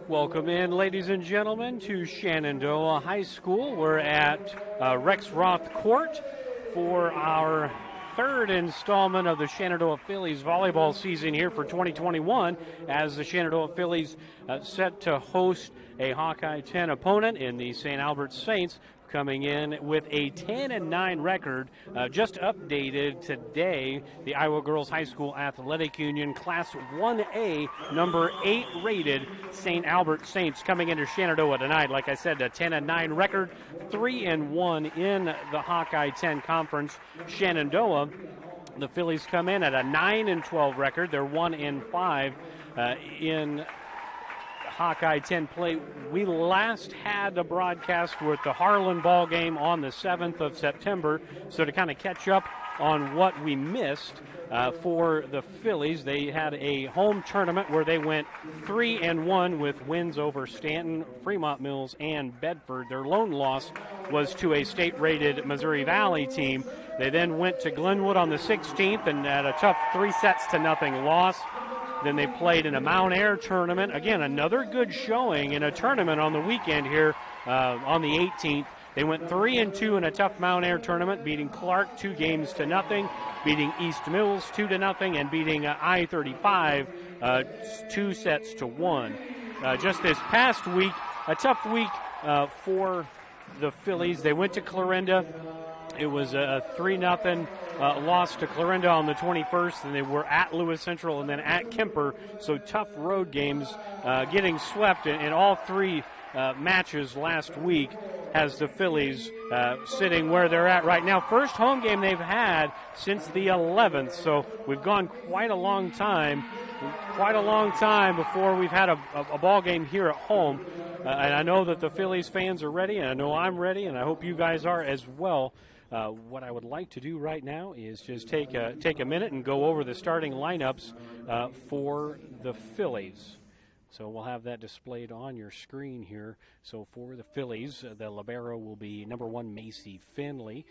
Welcome in, ladies and gentlemen, to Shenandoah High School. We're at Rex Roth Court for our third installment of the Shenandoah Phillies volleyball season here for 2021, as the Shenandoah Phillies set to host a Hawkeye 10 opponent in the St. Albert Saints, coming in with a 10-9 record, just updated today. The Iowa Girls High School Athletic Union Class 1A, number 8 rated St. Albert Saints coming into Shenandoah tonight. Like I said, a 10-9 record, 3-1 in the Hawkeye 10 Conference. Shenandoah, the Phillies come in at a 9-12 record. They're 1-5 in Hawkeye 10 play. We last had a broadcast with the Harlan ball game on the 7th of September, so to kind of catch up on what we missed for the Phillies, they had a home tournament where they went 3-1 with wins over Stanton, Fremont Mills, and Bedford. Their lone loss was to a state-rated Missouri Valley team. They then went to Glenwood on the 16th and had a tough 3-0 loss. Then they played in a Mount Air tournament. Again, another good showing in a tournament on the weekend here on the 18th. They went 3-2 in a tough Mount Air tournament, beating Clark 2-0, beating East Mills 2-0, and beating I-35 2-1. Just this past week, a tough week for the Phillies. They went to Clarinda. It was a 3-0 loss to Clarinda on the 21st, and they were at Lewis Central and then at Kemper. So tough road games, getting swept in all three matches last week has the Phillies sitting where they're at right now. First home game they've had since the 11th, so we've gone quite a long time before we've had a ball game here at home. And I know that the Phillies fans are ready, and I know I'm ready, and I hope you guys are as well. What I would like to do right now is just take a minute and go over the starting lineups for the Phillies. So we'll have that displayed on your screen here. So for the Phillies, the libero will be number 1, Macy Finley,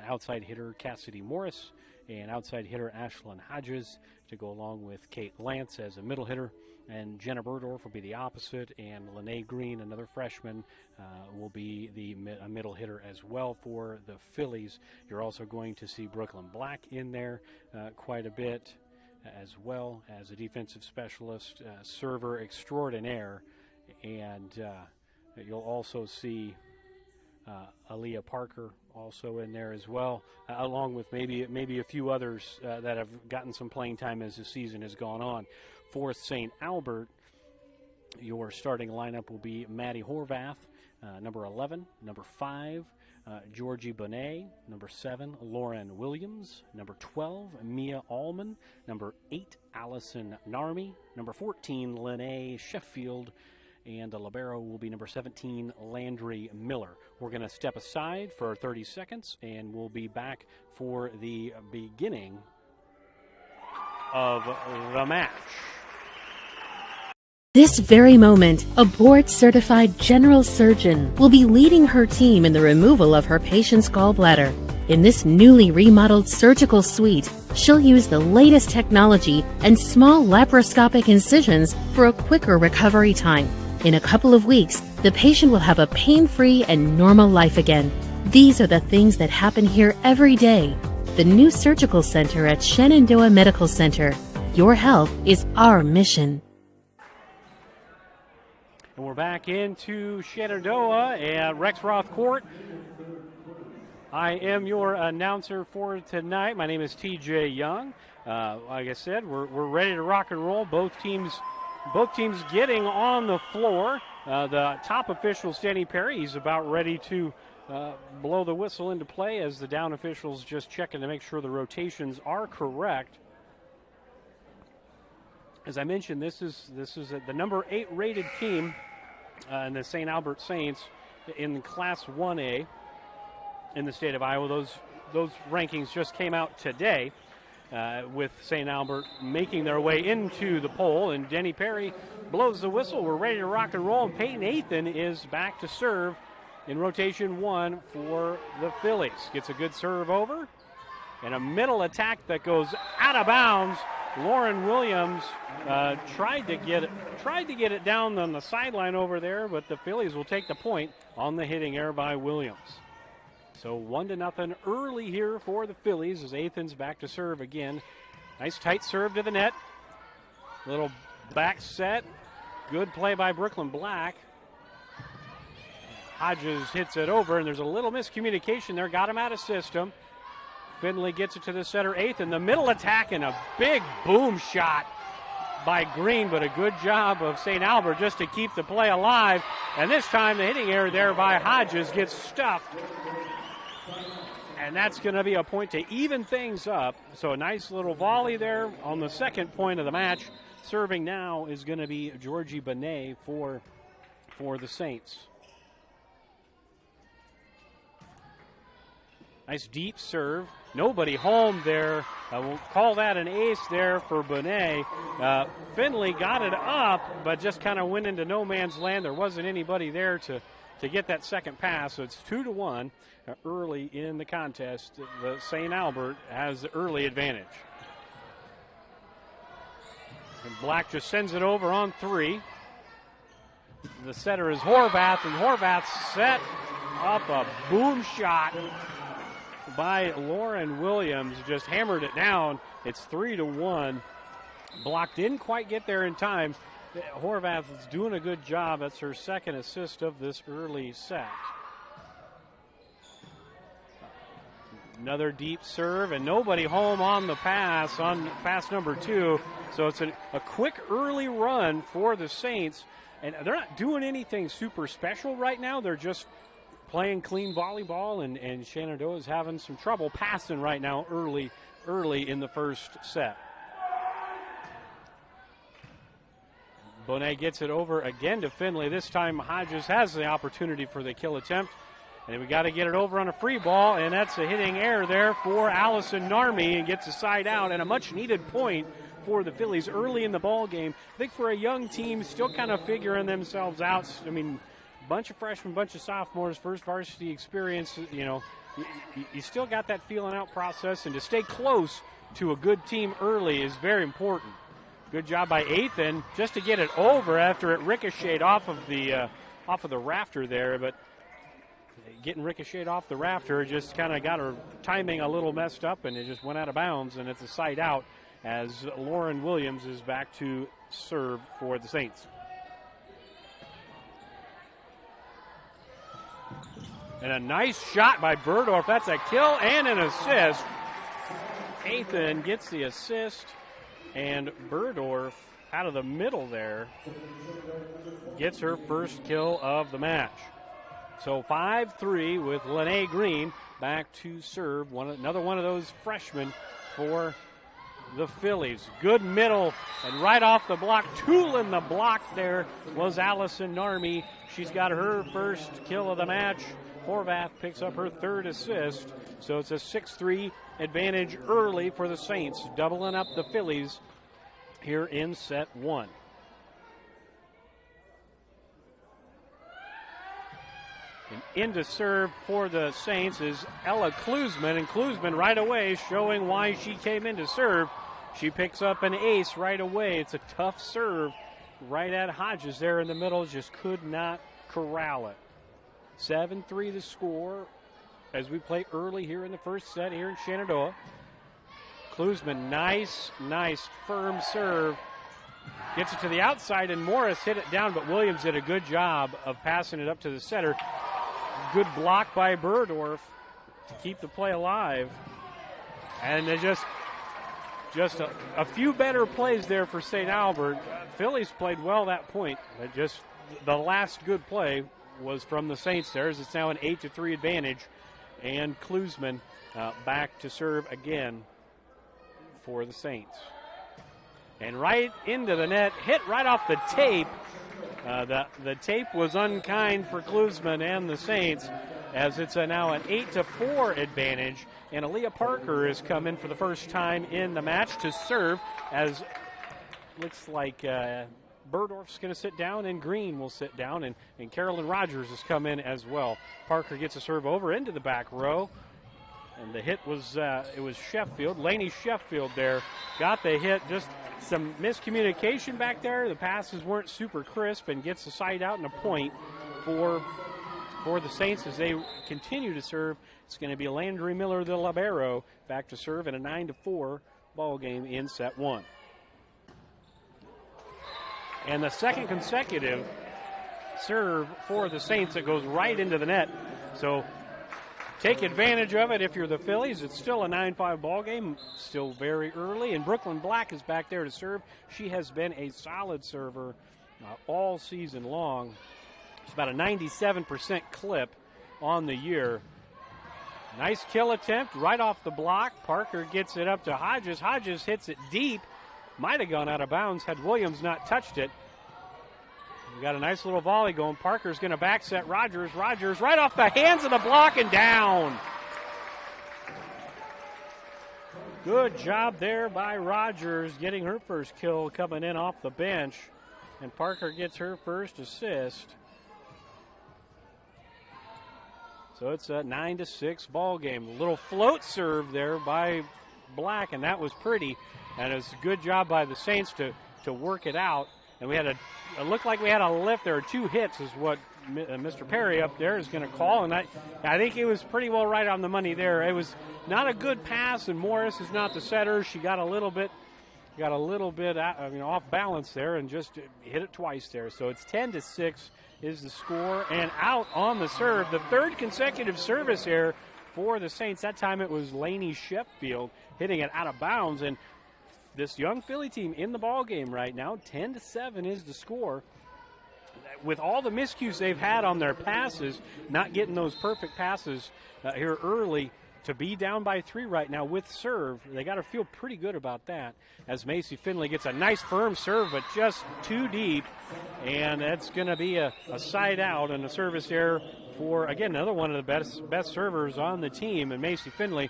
outside hitter Cassidy Morris, and outside hitter Ashlyn Hodges to go along with Kate Lance as a middle hitter. And Jenna Burdorf will be the opposite, and Lene Green, another freshman, will be a middle hitter as well for the Phillies. You're also going to see Brooklyn Black in there quite a bit, as well as a defensive specialist, server extraordinaire, and you'll also see Aaliyah Parker also in there as well, along with maybe a few others that have gotten some playing time as the season has gone on. For St. Albert, your starting lineup will be Maddie Horvath, number 11, number 5, Georgie Bonet, number 7, Lauren Williams, number 12, Mia Allman, number 8, Allison Narmi, number 14, Lene Sheffield, and the libero will be number 17, Landry Miller. We're going to step aside for 30 seconds, and we'll be back for the beginning of the match. This very moment, a board-certified general surgeon will be leading her team in the removal of her patient's gallbladder. In this newly remodeled surgical suite, she'll use the latest technology and small laparoscopic incisions for a quicker recovery time. In a couple of weeks, the patient will have a pain-free and normal life again. These are the things that happen here every day. The new surgical center at Shenandoah Medical Center. Your health is our mission. And we're back into Shenandoah at Rex Roth Court. I am your announcer for tonight. My name is TJ Young. Like I said, we're ready to rock and roll. Both teams getting on the floor. The top official, Stanley Perry, he's about ready to blow the whistle into play, as the down officials just checking to make sure the rotations are correct. As I mentioned, this is the number 8 rated team in the St. Albert Saints in Class 1A in the state of Iowa. Those rankings just came out today, with St. Albert making their way into the poll. And Denny Perry blows the whistle. We're ready to rock and roll. And Peyton Athan is back to serve in rotation 1 for the Phillies. Gets a good serve over, and a middle attack that goes out of bounds Lauren Williams tried to get it down on the sideline over there, but the Phillies will take the point on the hitting error by Williams. So 1-0 early here for the Phillies as Athen's back to serve again. Nice tight serve to the net. Little back set. Good play by Brooklyn Black. Hodges hits it over, and there's a little miscommunication there. Got him out of system. Finley gets it to the center eighth, and the middle attack, and a big boom shot by Green, but a good job of St. Albert just to keep the play alive. And this time the hitting error there by Hodges gets stuffed. And that's going to be a point to even things up. So a nice little volley there on the second point of the match. Serving now is going to be Georgie Benet for the Saints. Nice deep serve. Nobody home there. We'll call that an ace there for Benet. Finley got it up, but just kind of went into no man's land. There wasn't anybody there to get that second pass. So it's 2-1 early in the contest. The St. Albert has the early advantage. And Black just sends it over on three. The setter is Horvath, and Horvath set up a boom shot by Lauren Williams. Just hammered it down. It's 3-1. Block didn't quite get there in time. Horvath is doing a good job. That's her second assist of this early set. Another deep serve, and nobody home on the pass, on pass number two. So it's a quick early run for the Saints. And they're not doing anything super special right now. They're just playing clean volleyball, and Shenandoah is having some trouble passing right now early in the first set. Bonet gets it over again to Finley. This time Hodges has the opportunity for the kill attempt. And we got to get it over on a free ball, and that's a hitting error there for Allison Narmi, and gets a side out, and a much-needed point for the Phillies early in the ball game. I think for a young team, still kind of figuring themselves out. I mean, bunch of freshmen, bunch of sophomores, first varsity experience. You know, you still got that feeling out process, and to stay close to a good team early is very important. Good job by Athen just to get it over after it ricocheted off of the rafter there, but getting ricocheted off the rafter just kind of got her timing a little messed up, and it just went out of bounds, and it's a side out as Lauren Williams is back to serve for the Saints. And a nice shot by Burdorf. That's a kill and an assist. Athen gets the assist, and Burdorf out of the middle there gets her first kill of the match. So 5-3 with Lene Green back to serve. Another one of those freshmen for the Phillies. Good middle, and right off the block, tooling the block there was Allison Narmi. She's got her first kill of the match. Horvath picks up her third assist. So it's a 6-3 advantage early for the Saints, doubling up the Phillies here in set one. And in to serve for the Saints is Ella Klusman, and Klusman right away showing why she came in to serve. She picks up an ace right away. It's a tough serve right at Hodges there in the middle, just could not corral it. 7-3 the score as we play early here in the first set here in Shenandoah. Klusman, nice firm serve. Gets it to the outside, and Morris hit it down, but Williams did a good job of passing it up to the setter. Good block by Burdorf to keep the play alive. And they just a few better plays there for St. Albert. Phillies played well that point. Just the last good play was from the Saints there, as it's now an 8-3 advantage. And Klusman back to serve again for the Saints. And right into the net, hit right off the tape. The tape was unkind for Klusman and the Saints, as it's now an 8-4 advantage. And Aaliyah Parker has come in for the first time in the match to serve, as looks like Burdorf's going to sit down and Green will sit down, and Carolyn Rogers has come in as well. Parker gets a serve over into the back row, And the hit was, it was Sheffield. Lainey Sheffield there got the hit. Just some miscommunication back there. The passes weren't super crisp, and gets the side out and a point for the Saints as they continue to serve. It's going to be Landry Miller, the libero, back to serve in a 9-4 ball game in set one. And the second consecutive serve for the Saints that goes right into the net. So take advantage of it if you're the Phillies. It's still a 9-5 ball game, still very early. And Brooklyn Black is back there to serve. She has been a solid server all season long. It's about a 97% clip on the year. Nice kill attempt right off the block. Parker gets it up to Hodges. Hodges hits it deep. Might have gone out of bounds had Williams not touched it. We got a nice little volley going. Parker's going to back set Rogers. Rogers right off the hands of the block and down. Good job there by Rogers getting her first kill coming in off the bench. And Parker gets her first assist. So it's a 9-6 ball game. A little float serve there by Black, and that was pretty. And it was a good job by the Saints to work it out. And we had it looked like we had a lift. There were two hits is what Mr. Perry up there is going to call. And I think he was pretty well right on the money there. It was not a good pass, and Morris is not the setter. She got a little bit off balance there and just hit it twice there. So it's 10-6 is the score, and out on the serve. The third consecutive service error for the Saints. That time it was Lainey Sheffield hitting it out of bounds, and this young Philly team in the ball game right now. 10-7 is the score. With all the miscues they've had on their passes, not getting those perfect passes here early, to be down by 3 right now with serve, they got to feel pretty good about that. As Macy Finley gets a nice firm serve, but just too deep, and that's going to be a side out and a service error for, again, another one of the best servers on the team, and Macy Finley.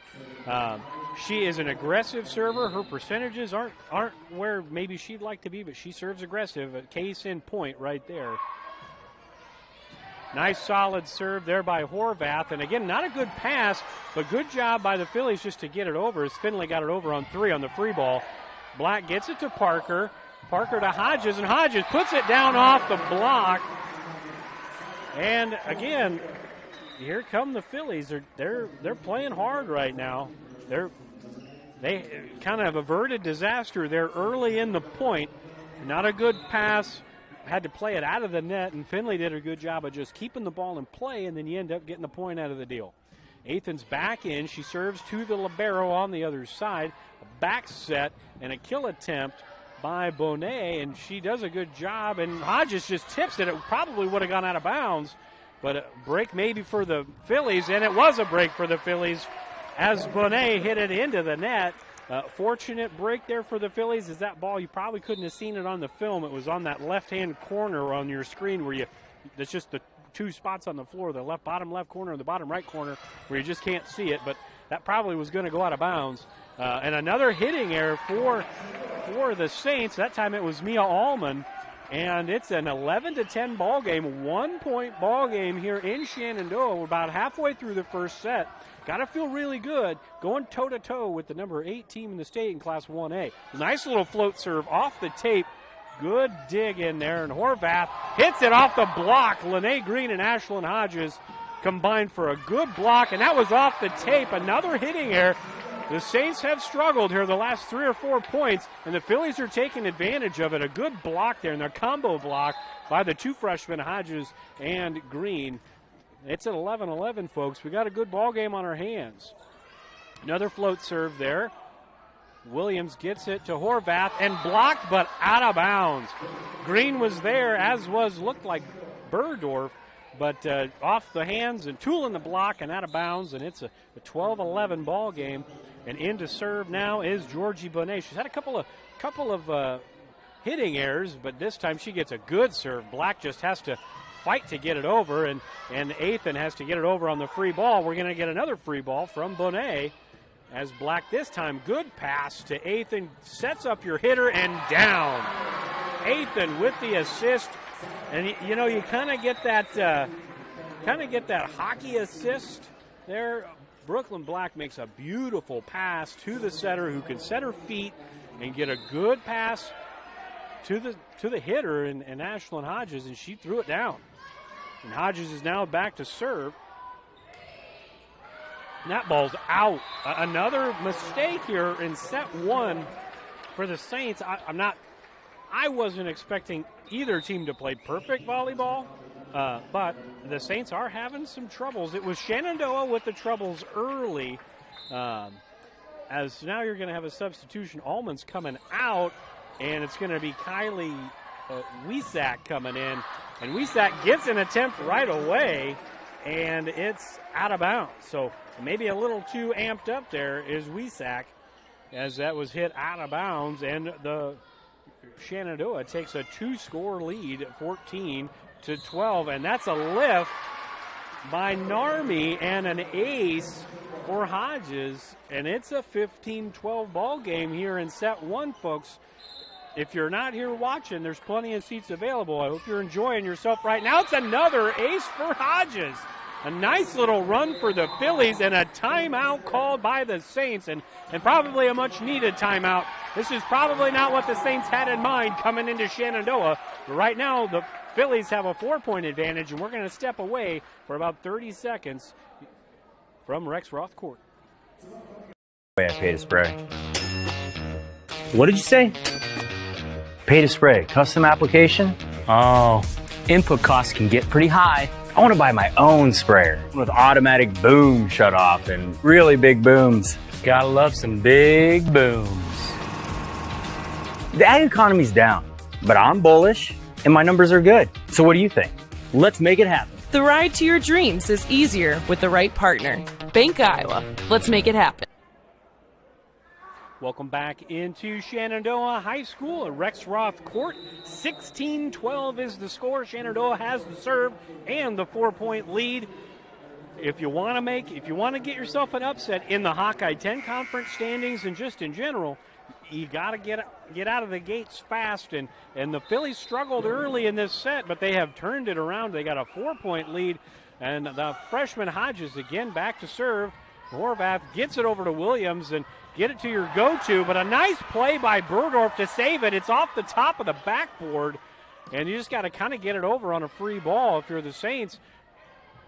She is an aggressive server. Her percentages aren't where maybe she'd like to be, but she serves aggressive. A case in point right there. Nice solid serve there by Horvath. And again, not a good pass, but good job by the Phillies just to get it over, as Finley got it over on 3 on the free ball. Black gets it to Parker. Parker to Hodges, and Hodges puts it down off the block. And again, here come the Phillies. They're playing hard right now. They kind of averted disaster there early in the point. Not a good pass. Had to play it out of the net, and Finley did a good job of just keeping the ball in play, and then you end up getting the point out of the deal. Athen's back in. She serves to the libero on the other side. A back set and a kill attempt by Bonet, and she does a good job, and Hodges just tips it. It probably would have gone out of bounds, but a break maybe for the Phillies, and it was a break for the Phillies as Bonet hit it into the net. Fortunate break there for the Phillies, as that ball, you probably couldn't have seen it on the film. It was on that left-hand corner on your screen where there's just the 2 spots on the floor, the bottom left corner and the bottom right corner, where you just can't see it, but that probably was going to go out of bounds. And another hitting error for the Saints. That time it was Mia Allman, and it's an 11-10 ball game, 1-point ball game here in Shenandoah. We're about halfway through the first set. Got to feel really good going toe-to-toe with the number 8 team in the state in Class 1A. Nice little float serve off the tape. Good dig in there, and Horvath hits it off the block. Lene Green and Ashlyn Hodges combined for a good block, and that was off the tape. Another hitting error. The Saints have struggled here the last 3 or 4 points, and the Phillies are taking advantage of it. A good block there, and their combo block by the 2 freshmen, Hodges and Green. It's at 11-11, folks. We got a good ball game on our hands. Another float serve there. Williams gets it to Horvath and blocked, but out of bounds. Green was there, as looked like Burdorf, but off the hands and tooling the block and out of bounds, and it's a 12-11 ball game. And in to serve now is Georgie Bonet. She's had a couple of hitting errors, but this time she gets a good serve. Black just has to fight to get it over, and Athen has to get it over on the free ball. We're going to get another free ball from Bonet as Black this time. Good pass to Athen, sets up your hitter and down. Athen with the assist, and you kind of get that hockey assist there. Brooklyn Black makes a beautiful pass to the setter who can set her feet and get a good pass to the hitter in Ashlyn Hodges, and she threw it down. And Hodges is now back to serve. And that ball's out. Another mistake here in set one for the Saints. I wasn't expecting either team to play perfect volleyball, but the Saints are having some troubles. It was Shenandoah with the troubles early. As now you're going to have a substitution. Allman's coming out, and it's going to be Kylie Wiesack coming in. And Wiesack gets an attempt right away, and it's out of bounds. So maybe a little too amped up there is Wiesack, as that was hit out of bounds, and the Shenandoah takes a 2-score lead, 14-12, and that's a lift by Narmi and an ace for Hodges, and it's a 15-12 ball game here in set one, folks. If you're not here watching, there's plenty of seats available. I hope you're enjoying yourself right now. It's another ace for Hodges. A nice little run for the Phillies, and a timeout called by the Saints, and probably a much-needed timeout. This is probably not what the Saints had in mind coming into Shenandoah. But right now, the Phillies have a 4-point advantage, and we're going to step away for about 30 seconds from Rex Roth Court. I pay to spray. What did you say? Pay to spray. Custom application? Oh, input costs can get pretty high. I want to buy my own sprayer with automatic boom shutoff and really big booms. Gotta love some big booms. The ag economy's down, but I'm bullish and my numbers are good. So what do you think? Let's make it happen. The ride to your dreams is easier with the right partner. Bank Iowa. Let's make it happen. Welcome back into Shenandoah High School at Rex Roth Court. 16-12 is the score. Shenandoah has the serve and the 4-point lead. If you want to get yourself an upset in the Hawkeye 10 conference standings and just in general, you got to get out of the gates fast. And the Phillies struggled early in this set, but they have turned it around. They got a 4-point lead, and the freshman Hodges again back to serve. Horvath gets it over to Williams, and get it to your go-to, but a nice play by Bergdorf to save it. It's off the top of the backboard, and you just got to kind of get it over on a free ball if you're the Saints.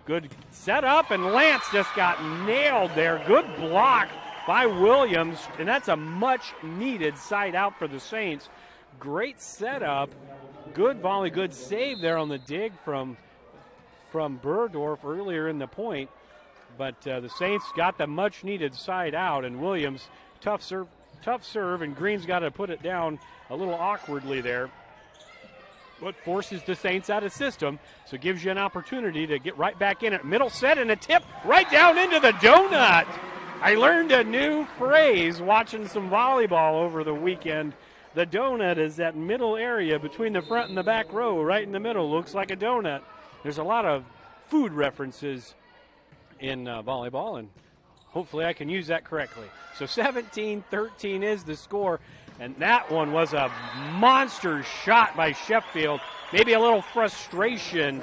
Good setup, and Lance just got nailed there. Good block by Williams, and that's a much-needed side out for the Saints. Great setup, good volley, good save there on the dig from Bergdorf earlier in the point. But the Saints got the much-needed side out, and Williams, tough serve, and Green's got to put it down a little awkwardly there. What forces the Saints out of system, so it gives you an opportunity to get right back in it. Middle set and a tip right down into the donut. I learned a new phrase watching some volleyball over the weekend. The donut is that middle area between the front and the back row, right in the middle. Looks like a donut. There's a lot of food references in volleyball, and hopefully I can use that correctly. So 17-13 is the score, and that one was a monster shot by Sheffield. Maybe a little frustration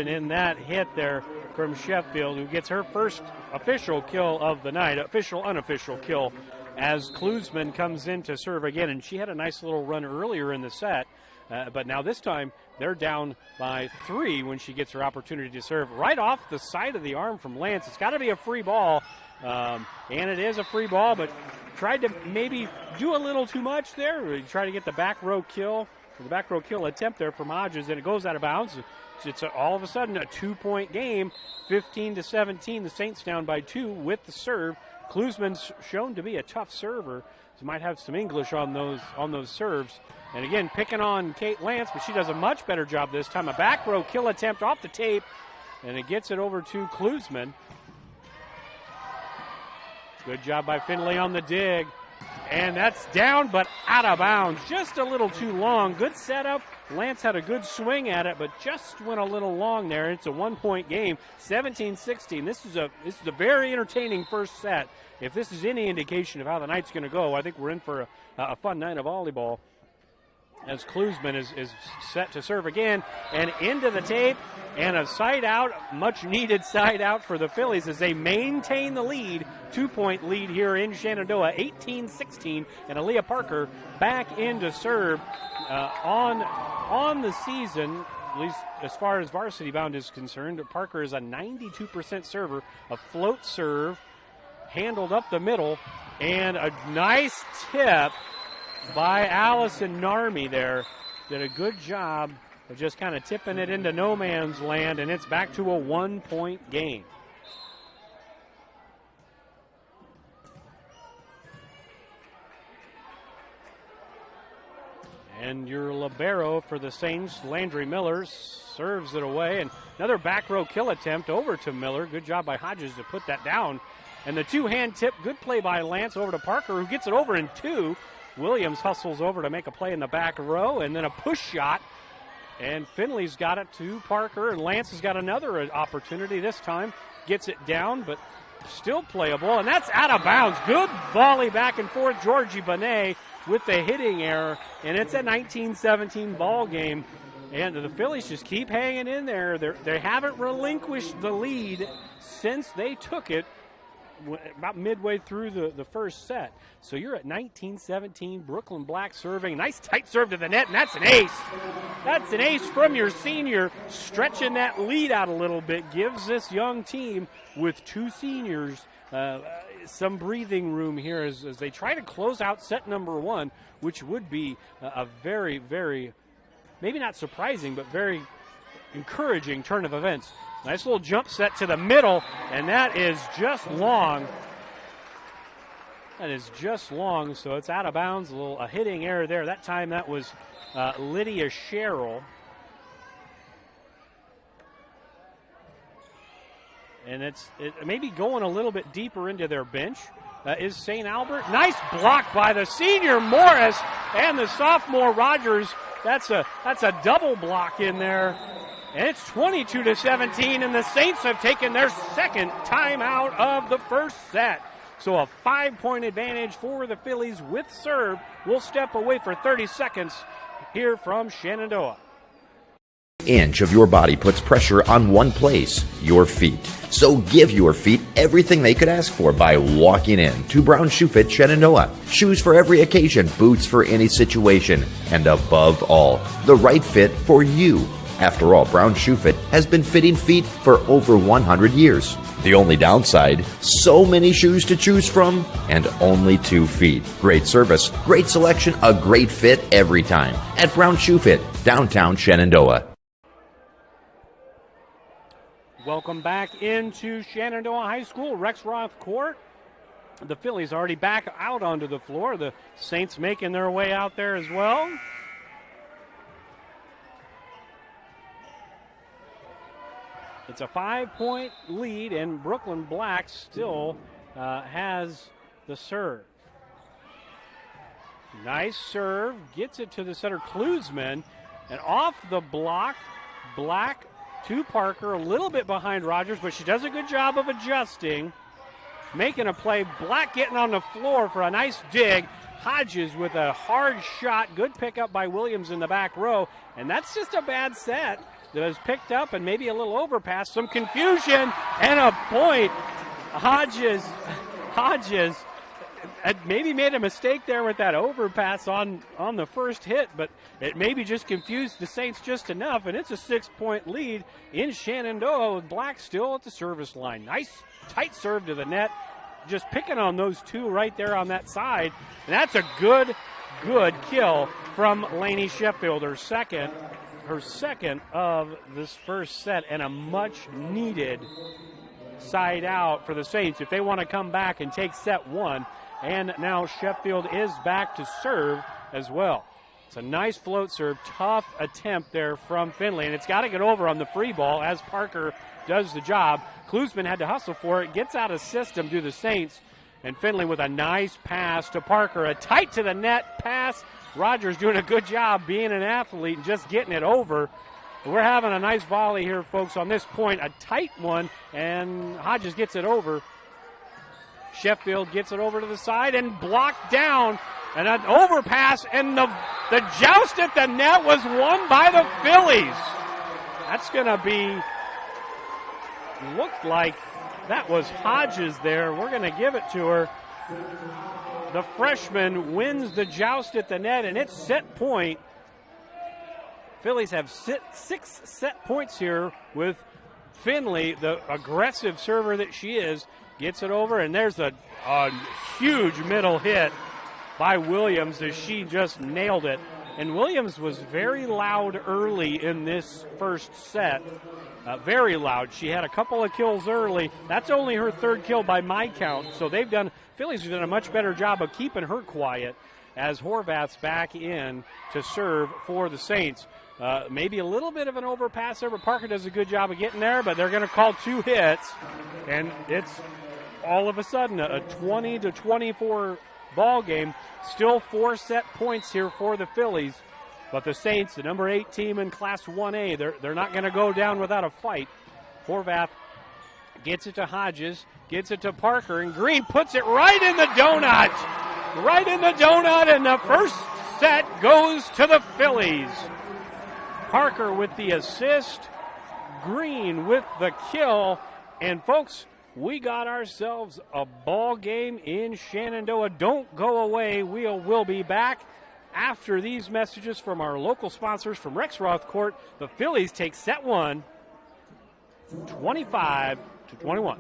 in that hit there from Sheffield, who gets her first official kill of the night, unofficial kill, as Klusman comes in to serve again. And she had a nice little run earlier in the set, but now this time they're down by 3 when she gets her opportunity to serve right off the side of the arm from Lance. It's got to be a free ball, and it is a free ball, but tried to maybe do a little too much there. He tried to get the back row kill attempt there from Hodges, and it goes out of bounds. It's all of a sudden a 2-point game, 15-17. The Saints down by 2 with the serve. Klusman's shown to be a tough server, so might have some English on those serves. And again, picking on Kate Lance, but she does a much better job this time. A back row kill attempt off the tape, and it gets it over to Klusman. Good job by Finley on the dig. And that's down, but out of bounds. Just a little too long. Good setup. Lance had a good swing at it, but just went a little long there. It's a 1-point game, 17-16. This is a very entertaining first set. If this is any indication of how the night's going to go, I think we're in for a fun night of volleyball. as Klusman is set to serve again, and into the tape, and a side out, much needed side out for the Phillies as they maintain the lead, 2-point lead here in Shenandoah, 18-16, and Aaliyah Parker back in to serve on the season. At least as far as varsity bound is concerned, Parker is a 92% server, a float serve, handled up the middle, and a nice tip by Allison Narmi there. Did a good job of just kind of tipping it into no man's land, and it's back to a 1-point game. And your libero for the Saints, Landry Miller, serves it away. And another back row kill attempt over to Miller. Good job by Hodges to put that down. And the two-hand tip, good play by Lance over to Parker, who gets it over in two. Williams hustles over to make a play in the back row, and then a push shot. And Finley's got it to Parker, and Lance has got another opportunity this time. Gets it down, but still playable, and that's out of bounds. Good volley back and forth. Georgie Bonet with the hitting error, and it's a 19-17 ball game. And the Phillies just keep hanging in there. They haven't relinquished the lead since they took it about midway through the first set. So you're at 19-17, Brooklyn Black serving. Nice tight serve to the net, and that's an ace. That's an ace from your senior, stretching that lead out a little bit. Gives this young team with two seniors some breathing room here as they try to close out set number one, which would be a very, very, maybe not surprising, but very encouraging turn of events. Nice little jump set to the middle, and that is just long. That is just long, so it's out of bounds. A hitting error there. That time that was Lydia Sherrill. And it may be going a little bit deeper into their bench. Is St. Albert. Nice block by the senior Morris and the sophomore Rogers. That's a double block in there. And it's 22-17, and the Saints have taken their second timeout of the first set. So a 5-point advantage for the Phillies with serve. We'll step away for 30 seconds here from Shenandoah. Inch of your body puts pressure on one place, your feet. So give your feet everything they could ask for by walking in to Brown Shoe Fit Shenandoah. Shoes for every occasion, boots for any situation, and above all, the right fit for you. After all, Brown Shoe Fit has been fitting feet for over 100 years. The only downside, so many shoes to choose from and only 2 feet. Great service, great selection, a great fit every time at Brown Shoe Fit, downtown Shenandoah. Welcome back into Shenandoah High School, Rexroth Court. The Phillies already back out onto the floor. The Saints making their way out there as well. It's a 5-point lead, and Brooklyn Black still has the serve. Nice serve, gets it to the center, Klusman, and off the block, Black to Parker, a little bit behind Rogers, but she does a good job of adjusting, making a play. Black getting on the floor for a nice dig. Hodges with a hard shot, good pickup by Williams in the back row, and that's just a bad set that was picked up, and maybe a little overpass, some confusion, and a point. Hodges had maybe made a mistake there with that overpass on the first hit, but it maybe just confused the Saints just enough, and it's a 6-point lead in Shenandoah with Black still at the service line. Nice tight serve to the net, just picking on those two right there on that side, and that's a good kill from Lainey Sheffield, her second of this first set, and a much-needed side out for the Saints if they want to come back and take set one. And now Sheffield is back to serve as well. It's a nice float serve, tough attempt there from Finley, and it's got to get over on the free ball as Parker does the job. Klusman had to hustle for it, gets out of system to the Saints, and Finley with a nice pass to Parker, a tight to the net pass. Rogers doing a good job being an athlete and just getting it over. We're having a nice volley here, folks, on this point. A tight one, and Hodges gets it over. Sheffield gets it over to the side and blocked down And an overpass, and the joust at the net was won by the Phillies. That's going to be, looked like that was Hodges there. We're going to give it to her. The freshman wins the joust at the net, and it's set point. Phillies have 6 set points here with Finley, the aggressive server that she is, gets it over, and there's a huge middle hit by Williams as she just nailed it. And Williams was very loud early in this first set. Very loud. She had a couple of kills early. That's only her third kill by my count. So Phillies have done a much better job of keeping her quiet as Horvath's back in to serve for the Saints. Maybe a little bit of an overpass there, but Parker does a good job of getting there, but they're going to call 2 hits. And it's all of a sudden a 20-24 ball game. Still 4 set points here for the Phillies, but the Saints, the number 8 team in Class 1A, they're not going to go down without a fight. Horvath gets it to Hodges, gets it to Parker, and Green puts it right in the donut. Right in the donut, and the first set goes to the Phillies. Parker with the assist, Green with the kill, and folks, we got ourselves a ball game in Shenandoah. Don't go away. We'll be back after these messages from our local sponsors from Rex Roth Court. The Phillies take set 1, 25-21.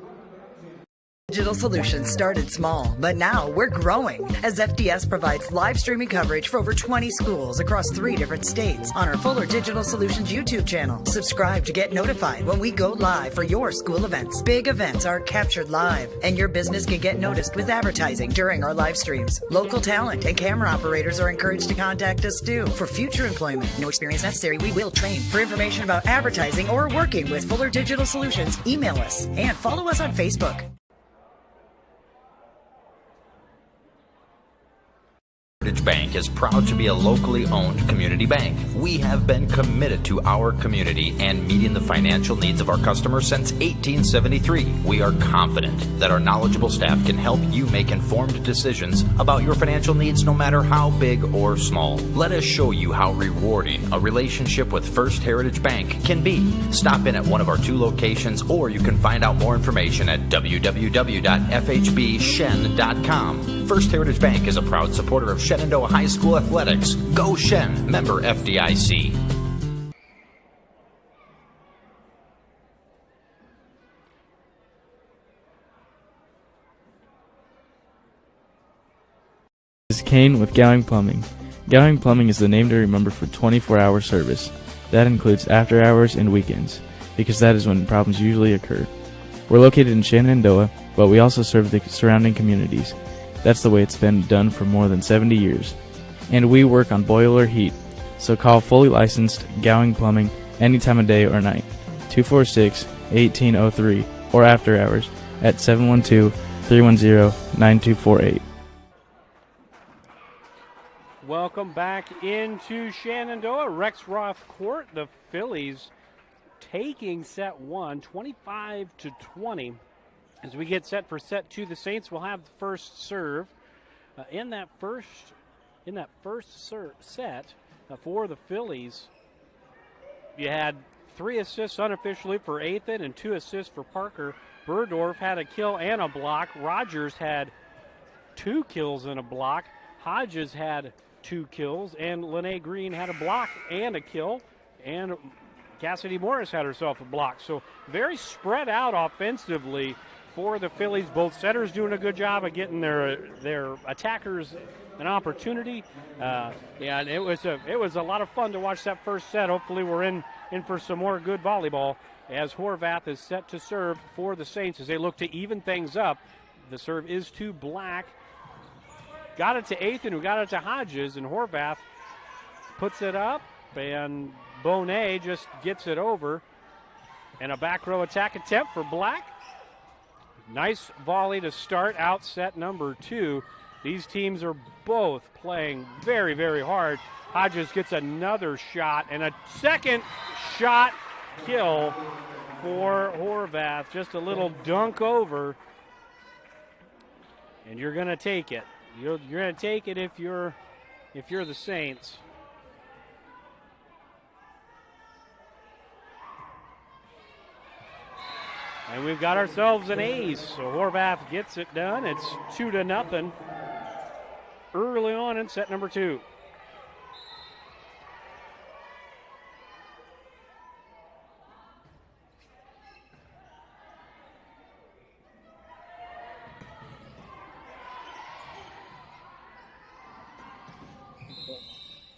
Digital Solutions started small, but now we're growing as FDS provides live streaming coverage for over 20 schools across 3 different states on our Fuller Digital Solutions YouTube channel. Subscribe to get notified when we go live for your school events. Big events are captured live, and your business can get noticed with advertising during our live streams. Local talent and camera operators are encouraged to contact us too for future employment. No experience necessary. We will train. For information about advertising or working with Fuller Digital Solutions, email us and follow us on Facebook. Heritage Bank is proud to be a locally owned community bank. We have been committed to our community and meeting the financial needs of our customers since 1873. We are confident that our knowledgeable staff can help you make informed decisions about your financial needs no matter how big or small. Let us show you how rewarding a relationship with First Heritage Bank can be. Stop in at one of our 2 locations, or you can find out more information at www.fhbshen.com. First Heritage Bank is a proud supporter of Shenandoah High School athletics. Go Shen, member FDIC. This is Kane with Gowing Plumbing. Gowing Plumbing is the name to remember for 24-hour service. That includes after hours and weekends, because that is when problems usually occur. We're located in Shenandoah, but we also serve the surrounding communities. That's the way it's been done for more than 70 years. And we work on boiler heat, so call fully licensed Gowing Plumbing any time of day or night. 246-1803 or after hours at 712-310-9248. Welcome back into Shenandoah, Rex Roth Court. The Phillies taking set 1, 25-20. As we get set for set 2, the Saints will have the first serve. In that first set for the Phillies, you had 3 assists unofficially for Athan and 2 assists for Parker. Burdorf had a kill and a block. Rogers had 2 kills and a block. Hodges had 2 kills, and Lene Green had a block and a kill, and Cassidy Morris had herself a block. So very spread out offensively for the Phillies. Both setters doing a good job of getting their attackers an opportunity. And it was a lot of fun to watch that first set. Hopefully we're in for some more good volleyball as Horvath is set to serve for the Saints as they look to even things up. The serve is to Black. Got it to Athan, who got it to Hodges, and Horvath puts it up, and Bonet just gets it over. And a back row attack attempt for Black. Nice volley to start out set number 2. These teams are both playing very, very hard. Hodges gets another shot, and a second shot kill for Horvath. Just a little dunk over, and you're going to take it. You're going to take it if you're the Saints. And we've got ourselves an ace. So Horvath gets it done. It's 2-0 early on in set number 2.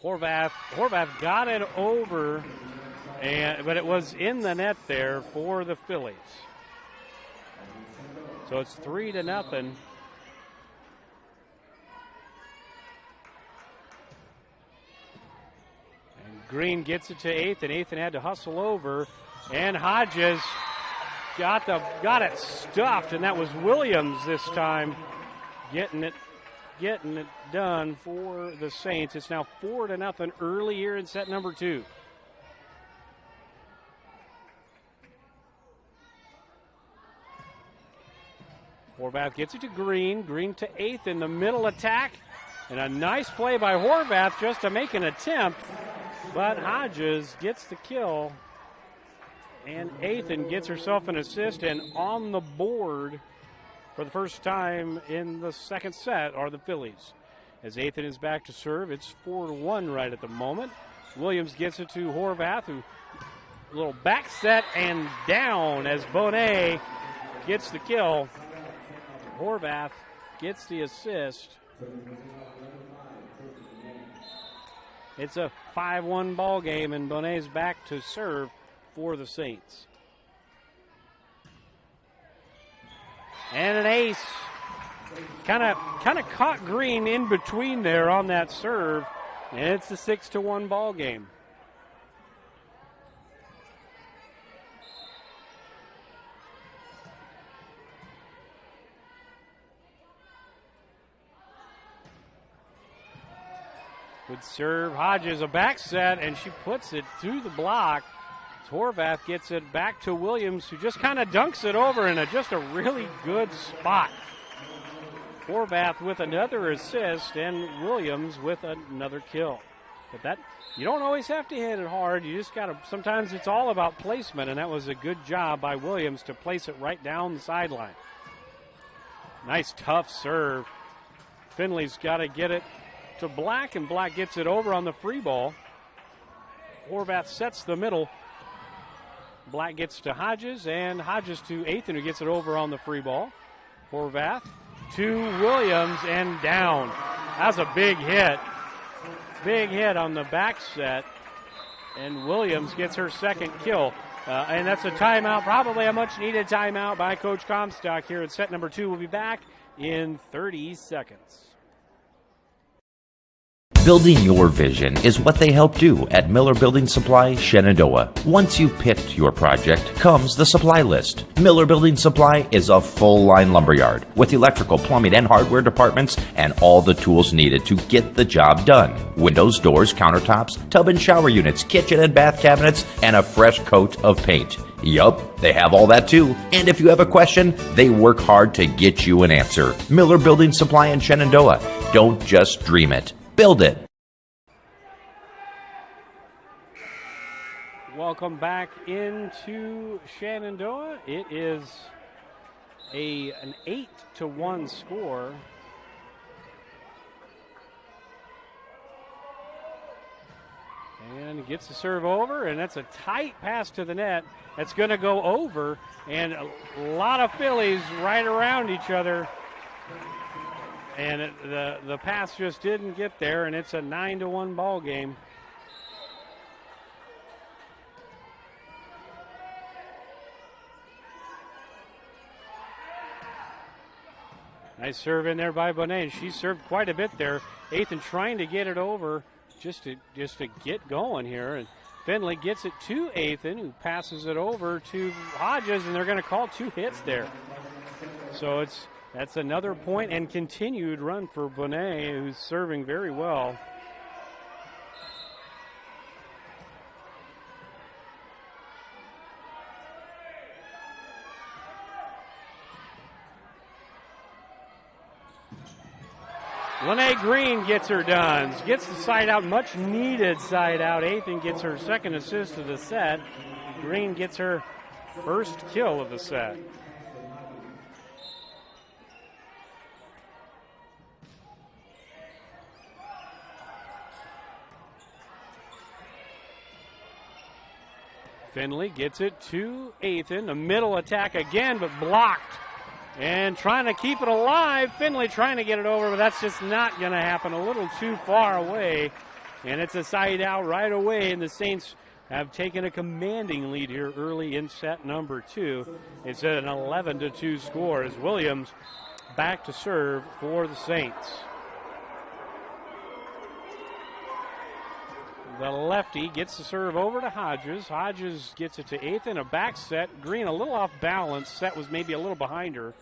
Horvath got it over, but it was in the net there for the Phillies. So it's 3-0. And Green gets it to Athan. Athan had to hustle over, and Hodges got it stuffed, and that was Williams this time getting it done for the Saints. It's now 4-0 early here in set number 2. Horvath gets it to Green. Green to Athan, the middle attack. And a nice play by Horvath just to make an attempt. But Hodges gets the kill. And Athan gets herself an assist, and on the board for the first time in the second set are the Phillies. As Athan is back to serve, it's 4-1 right at the moment. Williams gets it to Horvath, who a little back set and down as Bonet gets the kill. Horvath gets the assist. It's a 5-1 ball game, and Bonet's back to serve for the Saints. And an ace. Kind of caught Green in between there on that serve, and it's a 6-1 ball game. Good serve. Hodges a back set, and she puts it through the block. Horvath gets it back to Williams, who just kind of dunks it over in just a really good spot. Horvath with another assist, and Williams with another kill. But that, you don't always have to hit it hard. You just got to, sometimes it's all about placement, and that was a good job by Williams to place it right down the sideline. Nice tough serve. Finley's got to get it to Black, and Black gets it over on the free ball. Horvath sets the middle. Black gets to Hodges, and Hodges to Athan, who gets it over on the free ball. Horvath to Williams, and down. That's a big hit. Big hit on the back set, and Williams gets her second kill. And that's a timeout, probably a much-needed timeout by Coach Comstock here in set number 2. We'll be back in 30 seconds. Building your vision is what they help do at Miller Building Supply, Shenandoah. Once you've picked your project, comes the supply list. Miller Building Supply is a full-line lumberyard with electrical, plumbing, and hardware departments and all the tools needed to get the job done. Windows, doors, countertops, tub and shower units, kitchen and bath cabinets, and a fresh coat of paint. Yup, they have all that too. And if you have a question, they work hard to get you an answer. Miller Building Supply in Shenandoah. Don't just dream it. Build it. Welcome back into Shenandoah. It is an 8-1 score. And gets the serve over, and that's a tight pass to the net. That's going to go over, and a lot of Phillies right around each other. And the pass just didn't get there, and it's a 9-1 ball game. Nice serve in there by Bonet, and she served quite a bit there. Athan trying to get it over just to get going here, and Finley gets it to Athan, who passes it over to Hodges, and they're going to call 2 hits there. So that's another point and continued run for Bonet, who's serving very well. Lene Green gets her done. Gets the side out, much needed side out. Athan gets her second assist of the set. Green gets her first kill of the set. Finley gets it to Athan. A middle attack again, but blocked. And trying to keep it alive. Finley trying to get it over, but that's just not going to happen. A little too far away. And it's a side out right away, and the Saints have taken a commanding lead here early in set number 2. It's an 11-2 score as Williams back to serve for the Saints. The lefty gets the serve over to Hodges. Hodges gets it to Athan, a back set. Green a little off balance. Set was maybe a little behind her.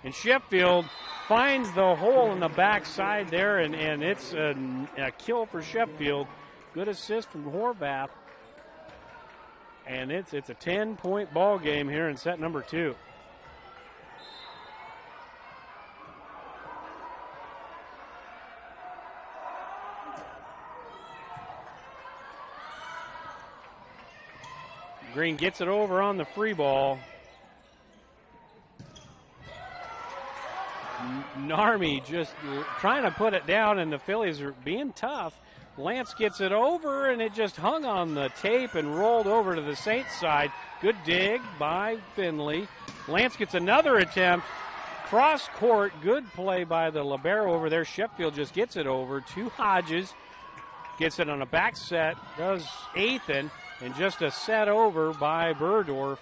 And Sheffield finds the hole in the backside there, and it's a kill for Sheffield. Good assist from Horvath. And it's a 10-point ball game here in set number 2. Green gets it over on the free ball. Narmi just trying to put it down, and the Phillies are being tough. Lance gets it over, and it just hung on the tape and rolled over to the Saints side. Good dig by Finley. Lance gets another attempt. Cross court, good play by the libero over there. Sheffield just gets it over to Hodges. Gets it on a back set, does Athan. And just a set over by Burdorf.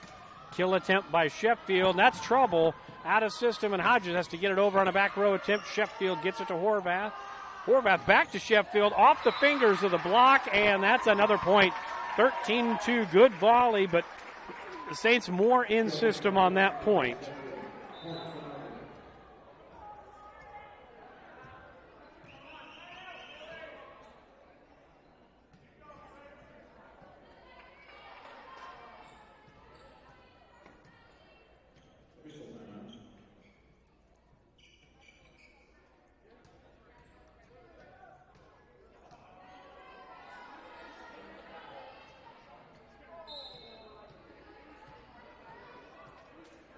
Kill attempt by Sheffield. And that's trouble. Out of system, and Hodges has to get it over on a back row attempt. Sheffield gets it to Horvath. Horvath back to Sheffield. Off the fingers of the block, and that's another point. 13-2, good volley, but the Saints more in system on that point.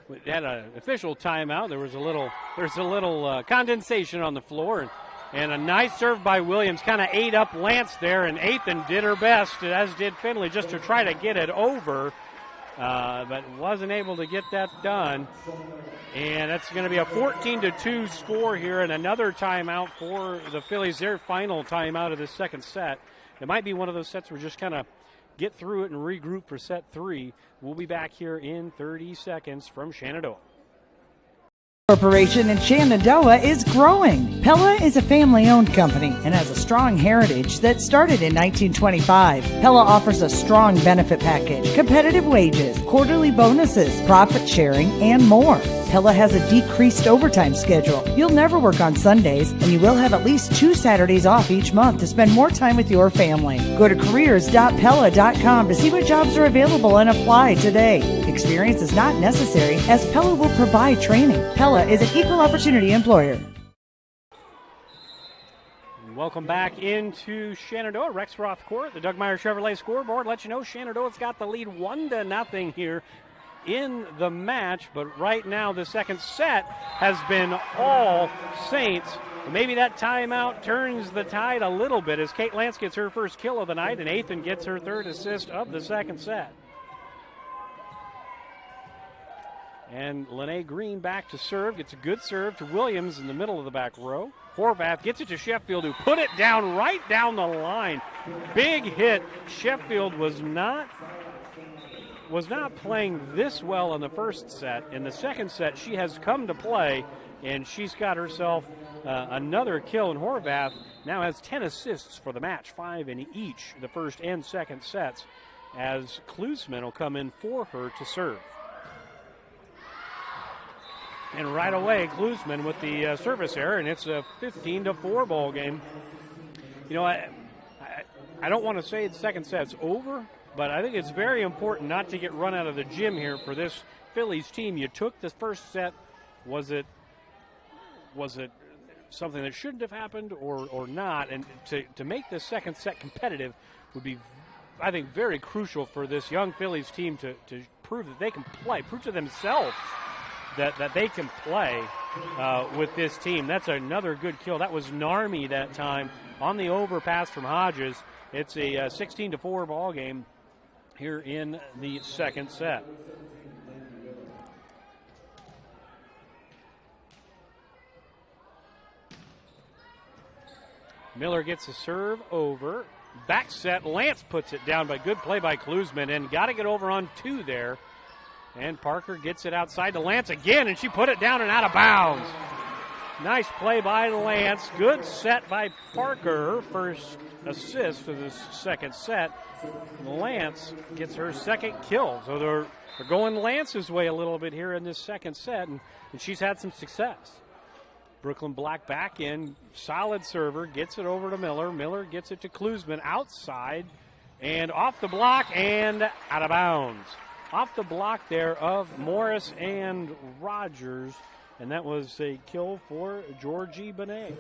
We had an official timeout. There's a little condensation on the floor, and a nice serve by Williams kind of ate up Lance there, and Athan did her best, as did Finley, just to try to get it over, but wasn't able to get that done. And that's going to be a 14-2 score here, and another timeout for the Phillies, their final timeout of the second set. It might be one of those sets where just kind of get through it and regroup for set 3. We'll be back here in 30 seconds from Shenandoah. Corporation in Shenandoah is growing. Pella is a family-owned company and has a strong heritage that started in 1925. Pella offers a strong benefit package, competitive wages, quarterly bonuses, profit sharing, and more. Pella has a decreased overtime schedule. You'll never work on Sundays, and you will have at least 2 Saturdays off each month to spend more time with your family. Go to careers.pella.com to see what jobs are available and apply today. Experience is not necessary, as Pella will provide training. Pella is an equal opportunity employer. Welcome back into Shenandoah, Rexroth Court. The Doug Meyer Chevrolet scoreboard lets you know Shenandoah's got the lead 1-0 here in the match, but right now the second set has been all Saints. Maybe that timeout turns the tide a little bit as Kate Lance gets her first kill of the night and Athan gets her third assist of the second set. And Lene Green back to serve, gets a good serve to Williams in the middle of the back row. Horvath gets it to Sheffield, who put it down right down the line. Big hit. Sheffield was not playing this well in the first set. In the second set, she has come to play, and she's got herself another kill. And Horvath now has 10 assists for the match, 5 in each, the first and second sets, as Klusman will come in for her to serve. And right away, Klusman with the service error, and it's a 15-4 ball game. You know, I don't want to say the second set's over, but I think it's very important not to get run out of the gym here for this Phillies team. You took the first set, was it something that shouldn't have happened or not. And to make the second set competitive would be, I think, very crucial for this young Phillies team to prove that they can play, prove to themselves that they can play with this team. That's another good kill. That was Narmi that time on the overpass from Hodges. It's a 16-4 ball game here in the second set. Miller gets a serve over. Back set, Lance puts it down by good play by Klusman, and got to get over on 2 there. And Parker gets it outside to Lance again, and she put it down and out of bounds. Nice play by Lance. Good set by Parker. Her first assist of the second set. Lance gets her second kill. So they're going Lance's way a little bit here in this second set, and she's had some success. Brooklyn Black back in, solid server, gets it over to Miller. Miller gets it to Klusman outside and off the block and out of bounds. Off the block there of Morris and Rogers, and that was a kill for Georgie Benet.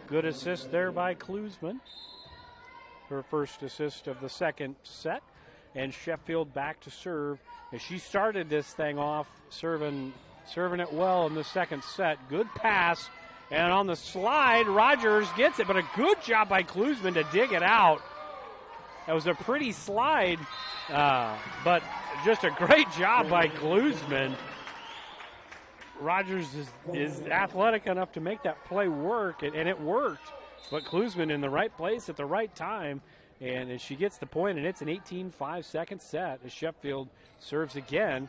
Good assist there by Klusman. Her first assist of the second set, and Sheffield back to serve as she started this thing off serving it well in the second set. Good pass, and on the slide, Rogers gets it, but a good job by Klusman to dig it out. That was a pretty slide, but just a great job by Klusman. Rogers is athletic enough to make that play work, and it worked. But Klusman in the right place at the right time, and as she gets the point, and it's an 18-5 second set as Sheffield serves again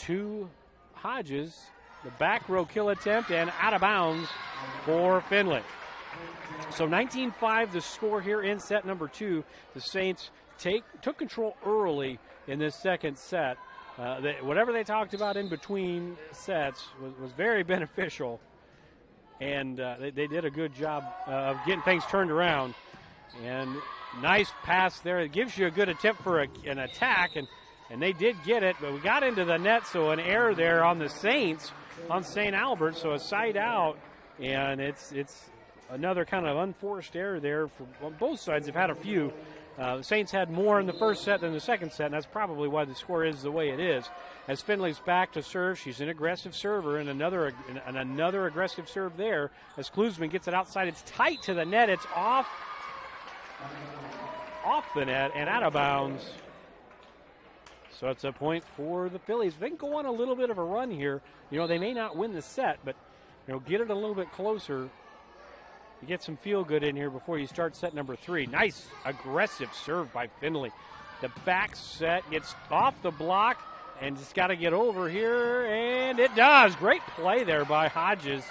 to Hodges. The back row kill attempt and out of bounds for Finley. So 19-5 the score here in set number 2. The Saints took control early in this second set. Whatever they talked about in between sets was very beneficial, and they did a good job of getting things turned around. And nice pass there. It gives you a good attempt for an attack, and they did get it, but we got into the net, so an error there on the Saints, on St. Albert, so a side out, and it's another kind of unforced error there. Both sides have had a few. The Saints had more in the first set than the second set, and that's probably why the score is the way it is. As Finley's back to serve, she's an aggressive server, and another aggressive serve there. As Klusman gets it outside, it's tight to the net. It's off the net and out of bounds. So it's a point for the Phillies. They can go on a little bit of a run here. They may not win the set, but get it a little bit closer. You get some feel good in here before you start set number 3. Nice aggressive serve by Finley. The back set gets off the block and just got to get over here, and it does. Great play there by Hodges.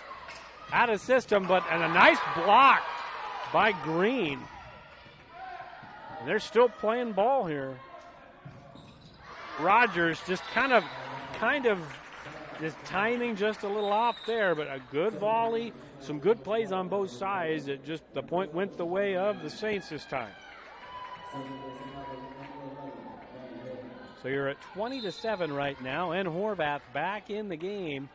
Out of system, and a nice block by Green. And they're still playing ball here. Rogers just kind of just timing just a little off there, but a good volley, some good plays on both sides. The point went the way of the Saints this time. So you're at 20-7 right now, and Horvath back in the game.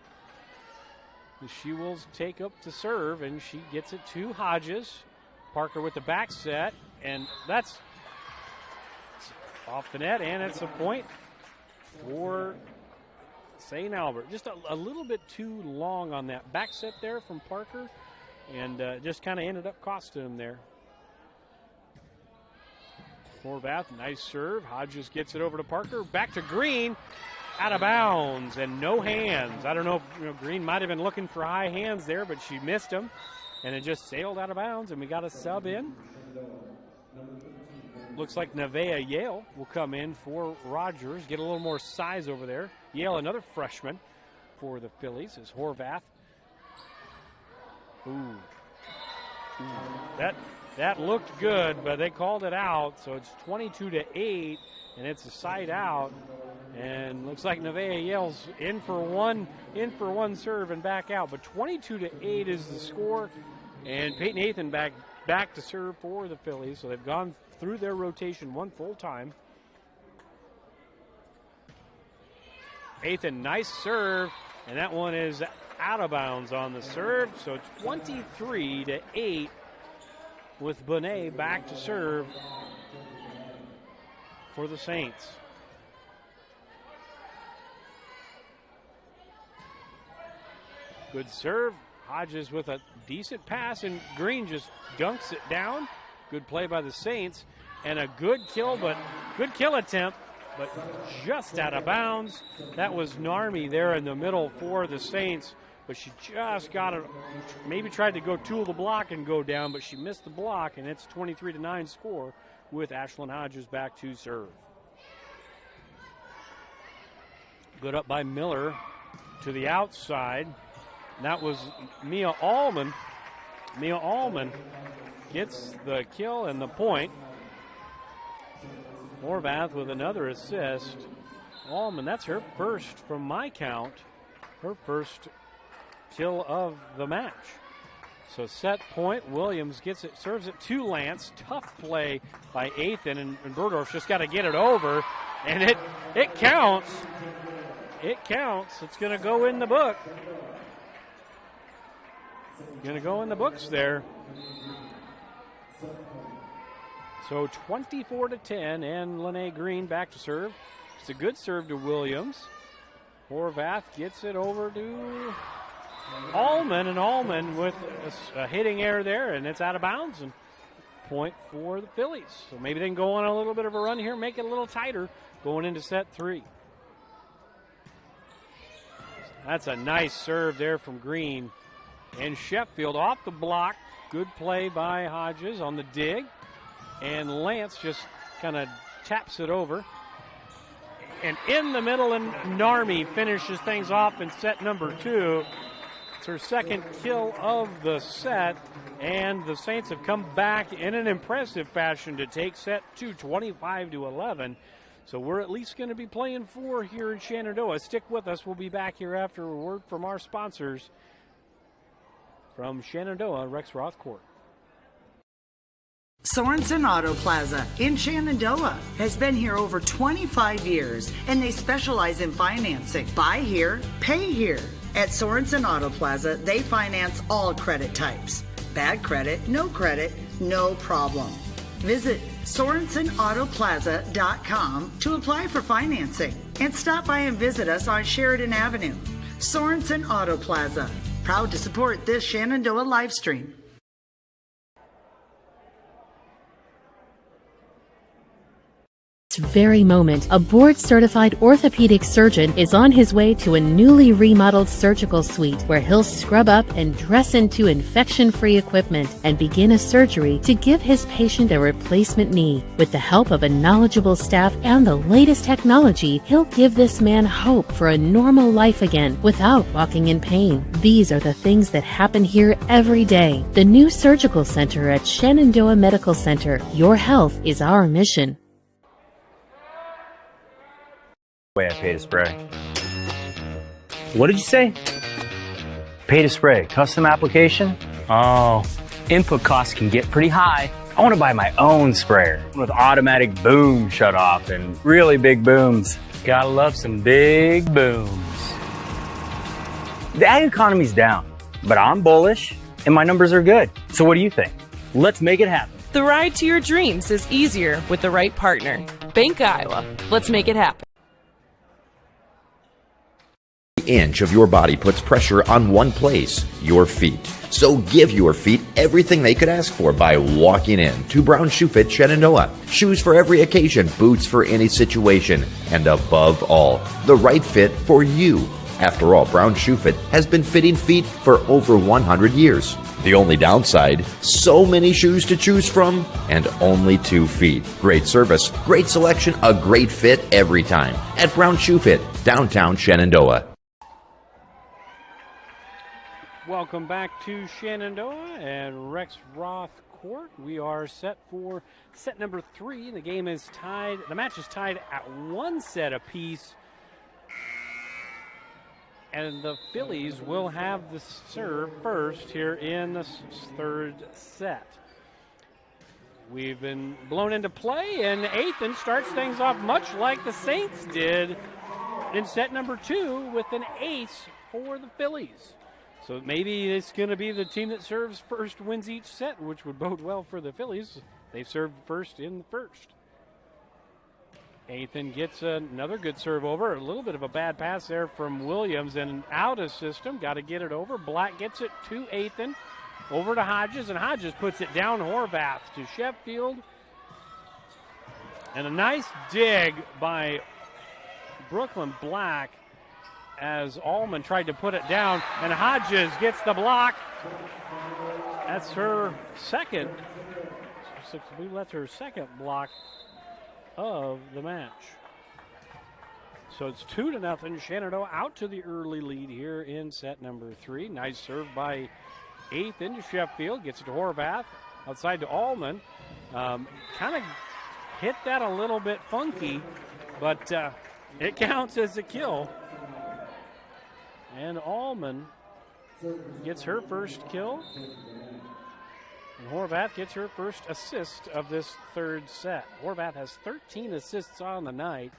She will take up to serve, and she gets it to Hodges. Parker with the back set, and that's off the net, and it's a point for St. Albert. Just a little bit too long on that back set there from Parker, and just kind of ended up costing him there. Horvath, nice serve. Hodges gets it over to Parker. Back to Green. Out of bounds and no hands. I don't know if Green might have been looking for high hands there, but she missed him, and it just sailed out of bounds, and we got a sub in. Looks like Nevaeh Yale will come in for Rogers, get a little more size over there. Yale, another freshman for the Phillies, is Horvath. Ooh. That looked good, but they called it out, so it's 22-8, and it's a side out. And looks like Nevaeh Yale's in for one serve and back out, but 22-8 is the score, and Peyton Athan back to serve for the Phillies, so they've gone through their rotation one full time. Athan, nice serve, and that one is out of bounds on the serve. So 23-8 with Bonet back to serve for the Saints. Good serve. Hodges with a decent pass, and Green just dunks it down. Good play by the Saints, and a good kill attempt, but just out of bounds. That was Narmi there in the middle for the Saints, but she just got it. Maybe tried to go tool the block and go down, but she missed the block, and it's 23-9 score with Ashlyn Hodges back to serve. Good up by Miller to the outside. That was Mia Allman. Mia Allman gets the kill and the point. Horvath with another assist. Allman, that's her first, from my count, her first kill of the match. So set point, Williams gets it, serves it to Lance. Tough play by Athan, and Burdorf just got to get it over, and it counts. It counts. It's going to go in the book. Going to go in the books there. So 24-10, and Lene Green back to serve. It's a good serve to Williams. Horvath gets it over to Allman, and Allman with a hitting error there, and it's out of bounds, and point for the Phillies. So maybe they can go on a little bit of a run here, make it a little tighter going into set 3. That's a nice serve there from Green. And Sheffield off the block. Good play by Hodges on the dig. And Lance just kind of taps it over. And in the middle, and Narmi finishes things off in set number 2. It's her second kill of the set. And the Saints have come back in an impressive fashion to take set 2, 25-11. So we're at least going to be playing 4 here in Shenandoah. Stick with us. We'll be back here after a word from our sponsors from Shenandoah, Rex Roth Court. Sorensen Auto Plaza in Shenandoah has been here over 25 years, and they specialize in financing. Buy here, pay here. At Sorensen Auto Plaza, they finance all credit types. Bad credit, no problem. Visit SorensenAutoplaza.com to apply for financing, and stop by and visit us on Sheridan Avenue. Sorensen Auto Plaza, proud to support this Shenandoah live stream. This very moment, a board-certified orthopedic surgeon is on his way to a newly remodeled surgical suite where he'll scrub up and dress into infection-free equipment and begin a surgery to give his patient a replacement knee. With the help of a knowledgeable staff and the latest technology, he'll give this man hope for a normal life again without walking in pain. These are the things that happen here every day. The new surgical center at Shenandoah Medical Center. Your health is our mission. Way I pay to spray. What did you say? Pay to spray. Custom application? Oh, input costs can get pretty high. I want to buy my own sprayer with automatic boom shut off and really big booms. Gotta love some big booms. The ag economy's down, but I'm bullish and my numbers are good. So what do you think? Let's make it happen. The ride to your dreams is easier with the right partner. Bank Iowa. Let's make it happen. Inch of your body puts pressure on one place, your feet. So give your feet everything they could ask for by walking in to Brown Shoe Fit Shenandoah. Shoes for every occasion, boots for any situation, and above all, the right fit for you. After all, Brown Shoe Fit has been fitting feet for over 100 years. The only downside, so many shoes to choose from and only 2 feet. Great service, great selection, a great fit every time at Brown Shoe Fit, downtown Shenandoah. Welcome back to Shenandoah and Rex Roth Court. We are set for set number 3. The game is tied. The match is tied at 1 set apiece. And the Phillies will have the serve first here in the 3rd set. We've been blown into play, and Athan starts things off much like the Saints did in set number 2 with an ace for the Phillies. So maybe it's going to be the team that serves first wins each set, which would bode well for the Phillies. They've served first in the first. Athan gets another good serve over. A little bit of a bad pass there from Williams and out of system. Got to get it over. Black gets it to Athan. Over to Hodges, and Hodges puts it down Horvath to Sheffield. And a nice dig by Brooklyn Black as Allman tried to put it down, and Hodges gets the block. That's her second. I believe that's her second block of the match. So it's 2-0. Shenandoah out to the early lead here in set number 3. Nice serve by Athan to Sheffield. Gets it to Horvath. Outside to Allman. Kind of hit that a little bit funky, but it counts as a kill. And Allman gets her first kill. And Horvath gets her first assist of this third set. Horvath has 13 assists on the night.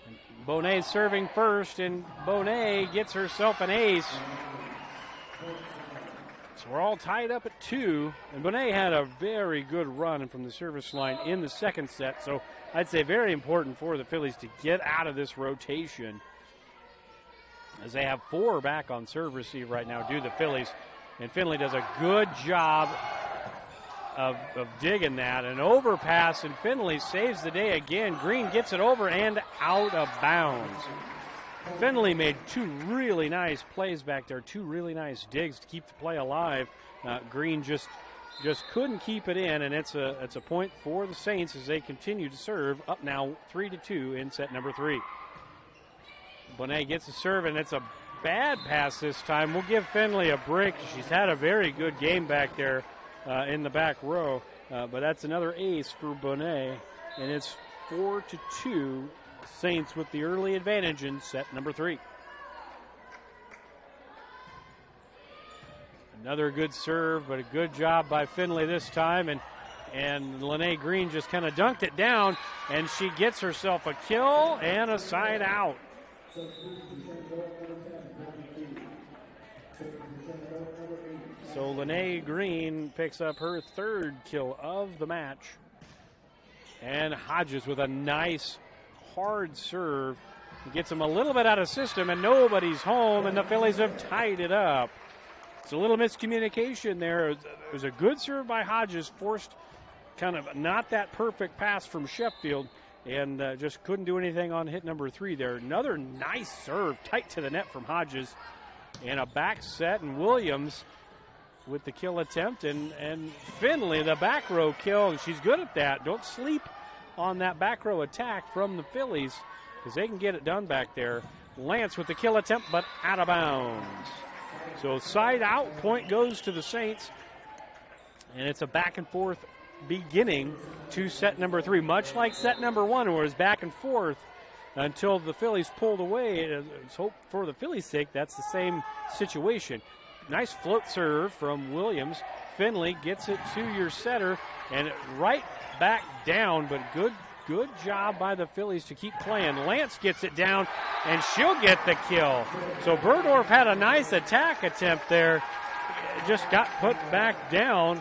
And Bonet serving first, and Bonet gets herself an ace. So we're all tied up at 2. And Bonet had a very good run from the service line in the second set. So I'd say very important for the Phillies to get out of this rotation, as they have 4 back on serve receive right now, do the Phillies. And Finley does a good job of digging that. An overpass, and Finley saves the day again. Green gets it over and out of bounds. Finley made 2 really nice plays back there, 2 really nice digs to keep the play alive. Green just couldn't keep it in, and it's a point for the Saints as they continue to serve, up now 3-2 in set number 3. Bonet gets a serve, and it's a bad pass this time. We'll give Finley a break. She's had a very good game back there in the back row, but that's another ace for Bonet, and it's 4-2. Saints with the early advantage in set number 3. Another good serve, but a good job by Finley this time, and Lene Green just kind of dunked it down, and she gets herself a kill and a side out. So Lene Green picks up her 3rd kill of the match. And Hodges with a nice hard serve. He gets him a little bit out of system, and nobody's home, and the Phillies have tied it up. It's a little miscommunication there. It was a good serve by Hodges, forced kind of not that perfect pass from Sheffield, and just couldn't do anything on hit number 3 there. Another nice serve, tight to the net from Hodges, and a back set, and Williams with the kill attempt, and Finley, the back row kill. She's good at that. Don't sleep on that back row attack from the Phillies, because they can get it done back there. Lance with the kill attempt, but out of bounds. So side out, point goes to the Saints, and it's a back and forth beginning to set number 3, much like set number 1, where it was back and forth until the Phillies pulled away. Let's hope for the Phillies' sake that's the same situation. Nice float serve from Williams. Finley gets it to your setter, and right back down, but good job by the Phillies to keep playing. Lance gets it down, and she'll get the kill. So Berdorf had a nice attack attempt there. Just got put back down,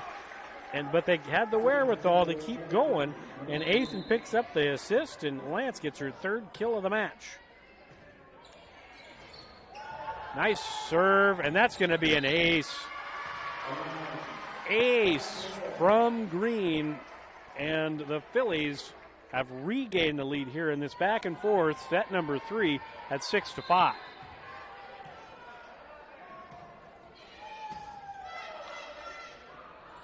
but they had the wherewithal to keep going, and Athan picks up the assist, and Lance gets her 3rd kill of the match. Nice serve, and that's going to be an ace. Ace from Green, and the Phillies have regained the lead here in this back and forth, set number 3 at 6-5.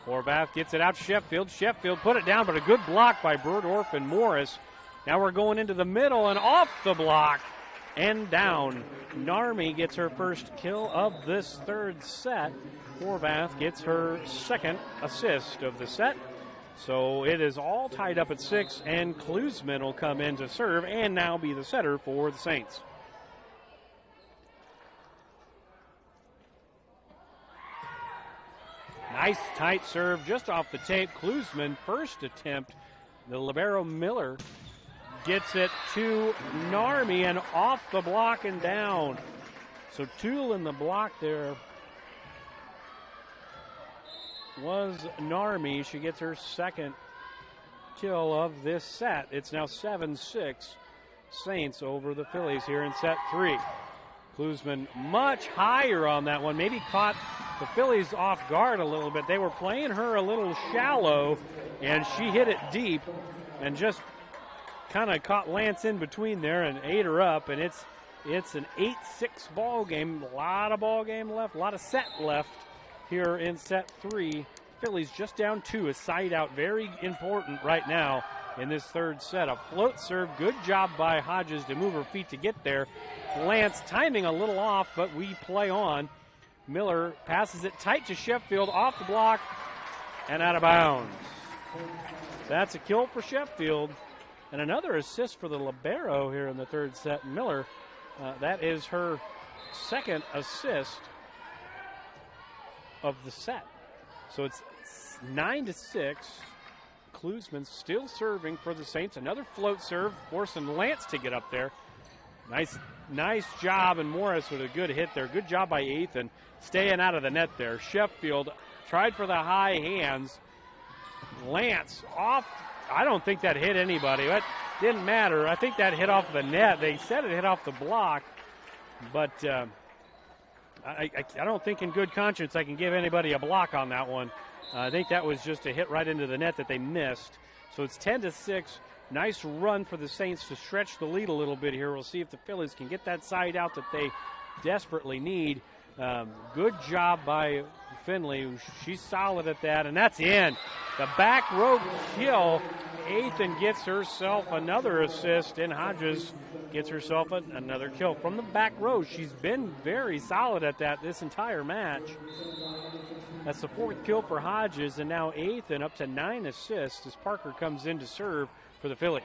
Horvath gets it out to Sheffield. Sheffield put it down, but a good block by Berdorf and Morris. Now we're going into the middle and off the block and down. Narmi gets her first kill of this 3rd set. Horvath gets her 2nd assist of the set. So it is all tied up at 6, and Klusman will come in to serve and now be the setter for the Saints. Nice tight serve just off the tape. Klusman, first attempt. The libero Miller gets it to Narmi, and off the block and down. So Toole in the block there was Narmi. She gets her second kill of this set. It's now 7-6 Saints over the Phillies here in set 3. Klusman much higher on that one. Maybe caught the Phillies off guard a little bit. They were playing her a little shallow, and she hit it deep and just kind of caught Lance in between there and ate her up. And it's an 8-6 ball game. A lot of ball game left, a lot of set left here in set 3. Phillies just down 2, a side out, very important right now in this third set. A float serve, good job by Hodges to move her feet to get there. Lance timing a little off, but we play on. Miller passes it tight to Sheffield, off the block and out of bounds. That's a kill for Sheffield, and another assist for the libero here in the third set. Miller, that is her second assist of the set. So it's 9-6. Klusman still serving for the Saints. Another float serve, forcing Lance to get up there. Nice job, and Morris with a good hit there. Good job by Ethan staying out of the net there. Sheffield tried for the high hands. Lance off. I don't think that hit anybody. That didn't matter. I think that hit off the net. They said it hit off the block, but I don't think in good conscience I can give anybody a block on that one. I think that was just a hit right into the net that they missed. So it's 10-6. Nice run for the Saints to stretch the lead a little bit here. We'll see if the Phillies can get that side out that they desperately need. Good job by Finley. She's solid at that, and that's in. The back row kill. Ethan gets herself another assist, and Hodges gets herself another kill from the back row. She's been very solid at that this entire match. That's the fourth kill for Hodges, and now Ethan up to 9 assists as Parker comes in to serve for the Phillies.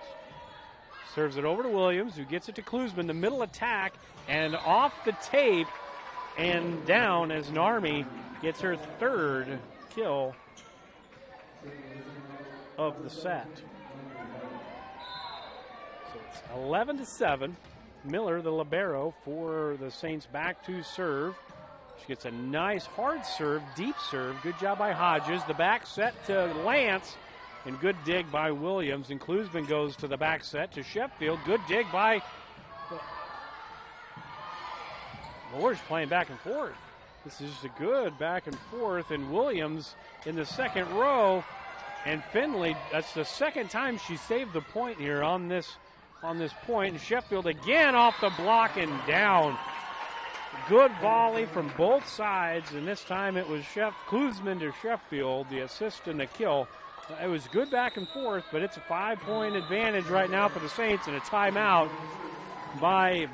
Serves it over to Williams, who gets it to Klusman. The middle attack, and off the tape and down as Narmi gets her third kill of the set. So it's 11-7. Miller, the libero for the Saints, back to serve. She gets a nice hard serve, deep serve. Good job by Hodges. The back set to Lance, and good dig by Williams. And Klusman goes to the back set to Sheffield. Good dig by Moore's playing back and forth. This is a good back and forth, and Williams in the second row, and Finley, that's the second time she saved the point here on this point. And Sheffield again off the block and down. Good volley from both sides, and this time it was Klusman to Sheffield, the assist and the kill. It was good back and forth, but it's a 5-point advantage right now for the Saints, and a timeout by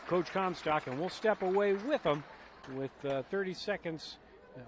Coach Comstock, and we'll step away with them with 30 seconds.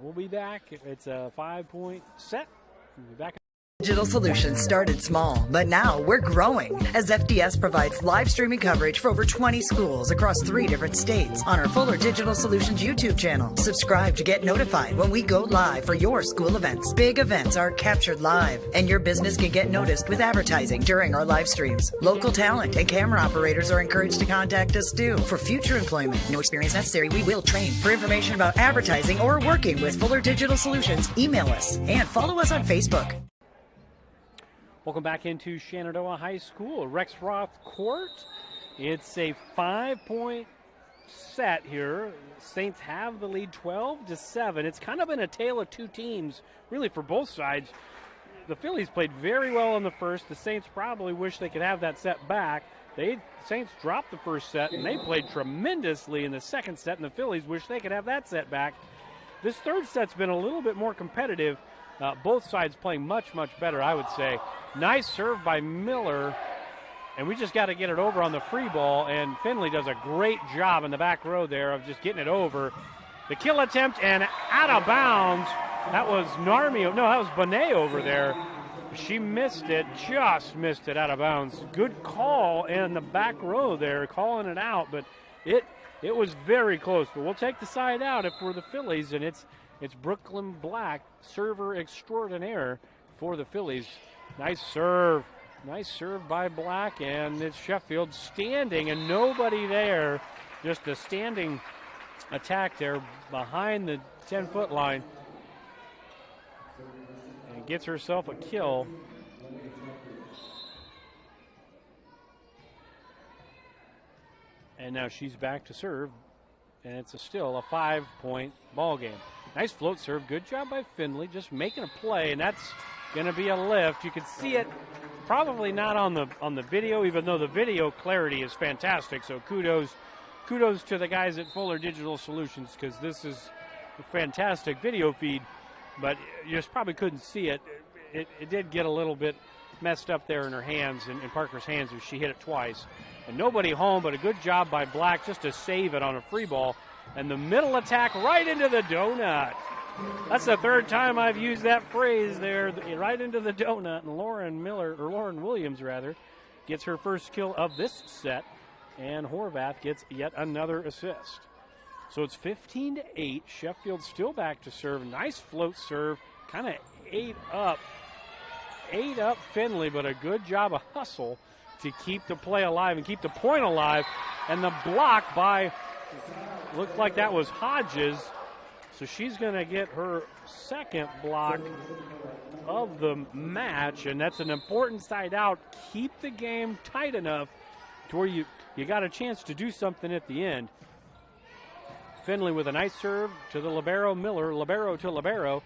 We'll be back. It's a 5-point set. We'll be back. Digital Solutions started small, but now we're growing as FDS provides live streaming coverage for over 20 schools across 3 different states on our Fuller Digital Solutions YouTube channel. Subscribe to get notified when we go live for your school events. Big events are captured live, and your business can get noticed with advertising during our live streams. Local talent and camera operators are encouraged to contact us too. For future employment, no experience necessary, we will train. For information about advertising or working with Fuller Digital Solutions, email us and follow us on Facebook. Welcome back into Shenandoah High School, Rex Roth Court. It's a 5-point set here. Saints have the lead 12-7. It's kind of been a tale of two teams, really, for both sides. The Phillies played very well in the first. The Saints probably wish they could have that set back. Saints dropped the first set, and they played tremendously in the second set, and the Phillies wish they could have that set back. This third set's been a little bit more competitive. Both sides playing much, much better, I would say. Nice serve by Miller, and we just got to get it over on the free ball, and Finley does a great job in the back row there of just getting it over. The kill attempt, and out of bounds. That was Narmi. No, that was Bonet over there. She missed it, just missed it out of bounds. Good call in the back row there, calling it out, but it was very close. But we'll take the side out if we're the Phillies, and it's Brooklyn Black, server extraordinaire for the Phillies. Nice serve by Black, and it's Sheffield standing and nobody there. Just a standing attack there behind the 10-foot line. and gets herself a kill. And now she's back to serve, and it's still a 5-point ball game. Nice float serve. Good job by Finley, just making a play, and that's going to be a lift. You can see it, probably not on the video, even though the video clarity is fantastic. So kudos to the guys at Fuller Digital Solutions, because this is a fantastic video feed, but you just probably couldn't see it. It did get a little bit messed up there in her hands, in Parker's hands, as she hit it twice. And nobody home, but a good job by Black just to save it on a free ball. And the middle attack right into the donut. That's the third time I've used that phrase there, right into the donut. And Lauren Williams gets her first kill of this set. And Horvath gets yet another assist. So it's 15-8. Sheffield still back to serve. Nice float serve. Kind of ate up Finley, but a good job of hustle to keep the play alive and keep the point alive. And the block by, looked like that was Hodges. So she's going to get her second block of the match, and that's an important side out. Keep the game tight enough to where you got a chance to do something at the end. Finley with a nice serve to the libero, Miller, libero to libero.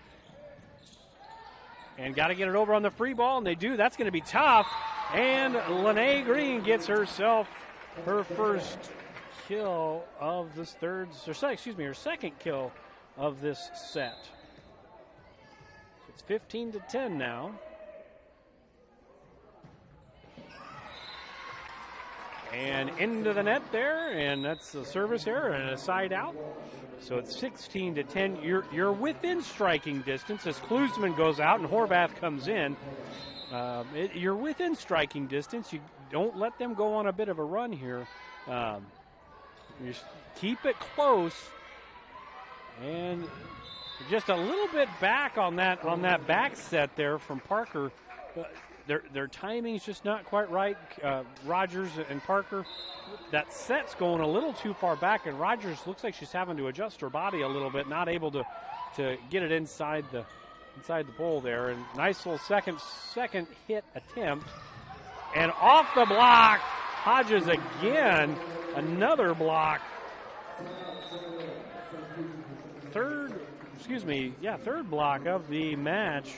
And got to get it over on the free ball, and they do. That's going to be tough. And Lene Green gets herself her first kill of this her second kill of this set. So it's 15-10 now. And into the net there, and that's a service error and a side out. So it's 16-10. You're within striking distance as Klusman goes out and Horvath comes in. You're within striking distance. You don't let them go on a bit of a run here. You keep it close, and just a little bit back on that back set there from Parker. Their timing's just not quite right. Rogers and Parker, that set's going a little too far back, and Rogers looks like she's having to adjust her body a little bit, not able to get it inside the bowl there. And nice little second hit attempt, and off the block, Hodges again, another block. Third block of the match.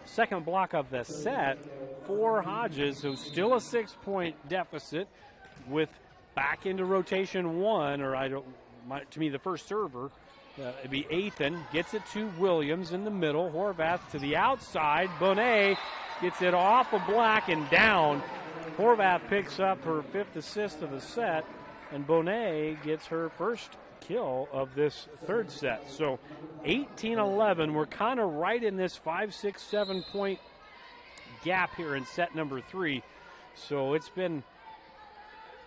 Second block of the set for Hodges, who's still a 6-point deficit, with back into rotation one, to me the first server. It'd be Athan, gets it to Williams in the middle. Horvath to the outside. Bonet gets it off of Black and down. Horvath picks up her fifth assist of the set, and Bonet gets her first kill of this third set. So 18-11, we're kind of right in this 5, 6, 7 point gap here in set number 3. So it's been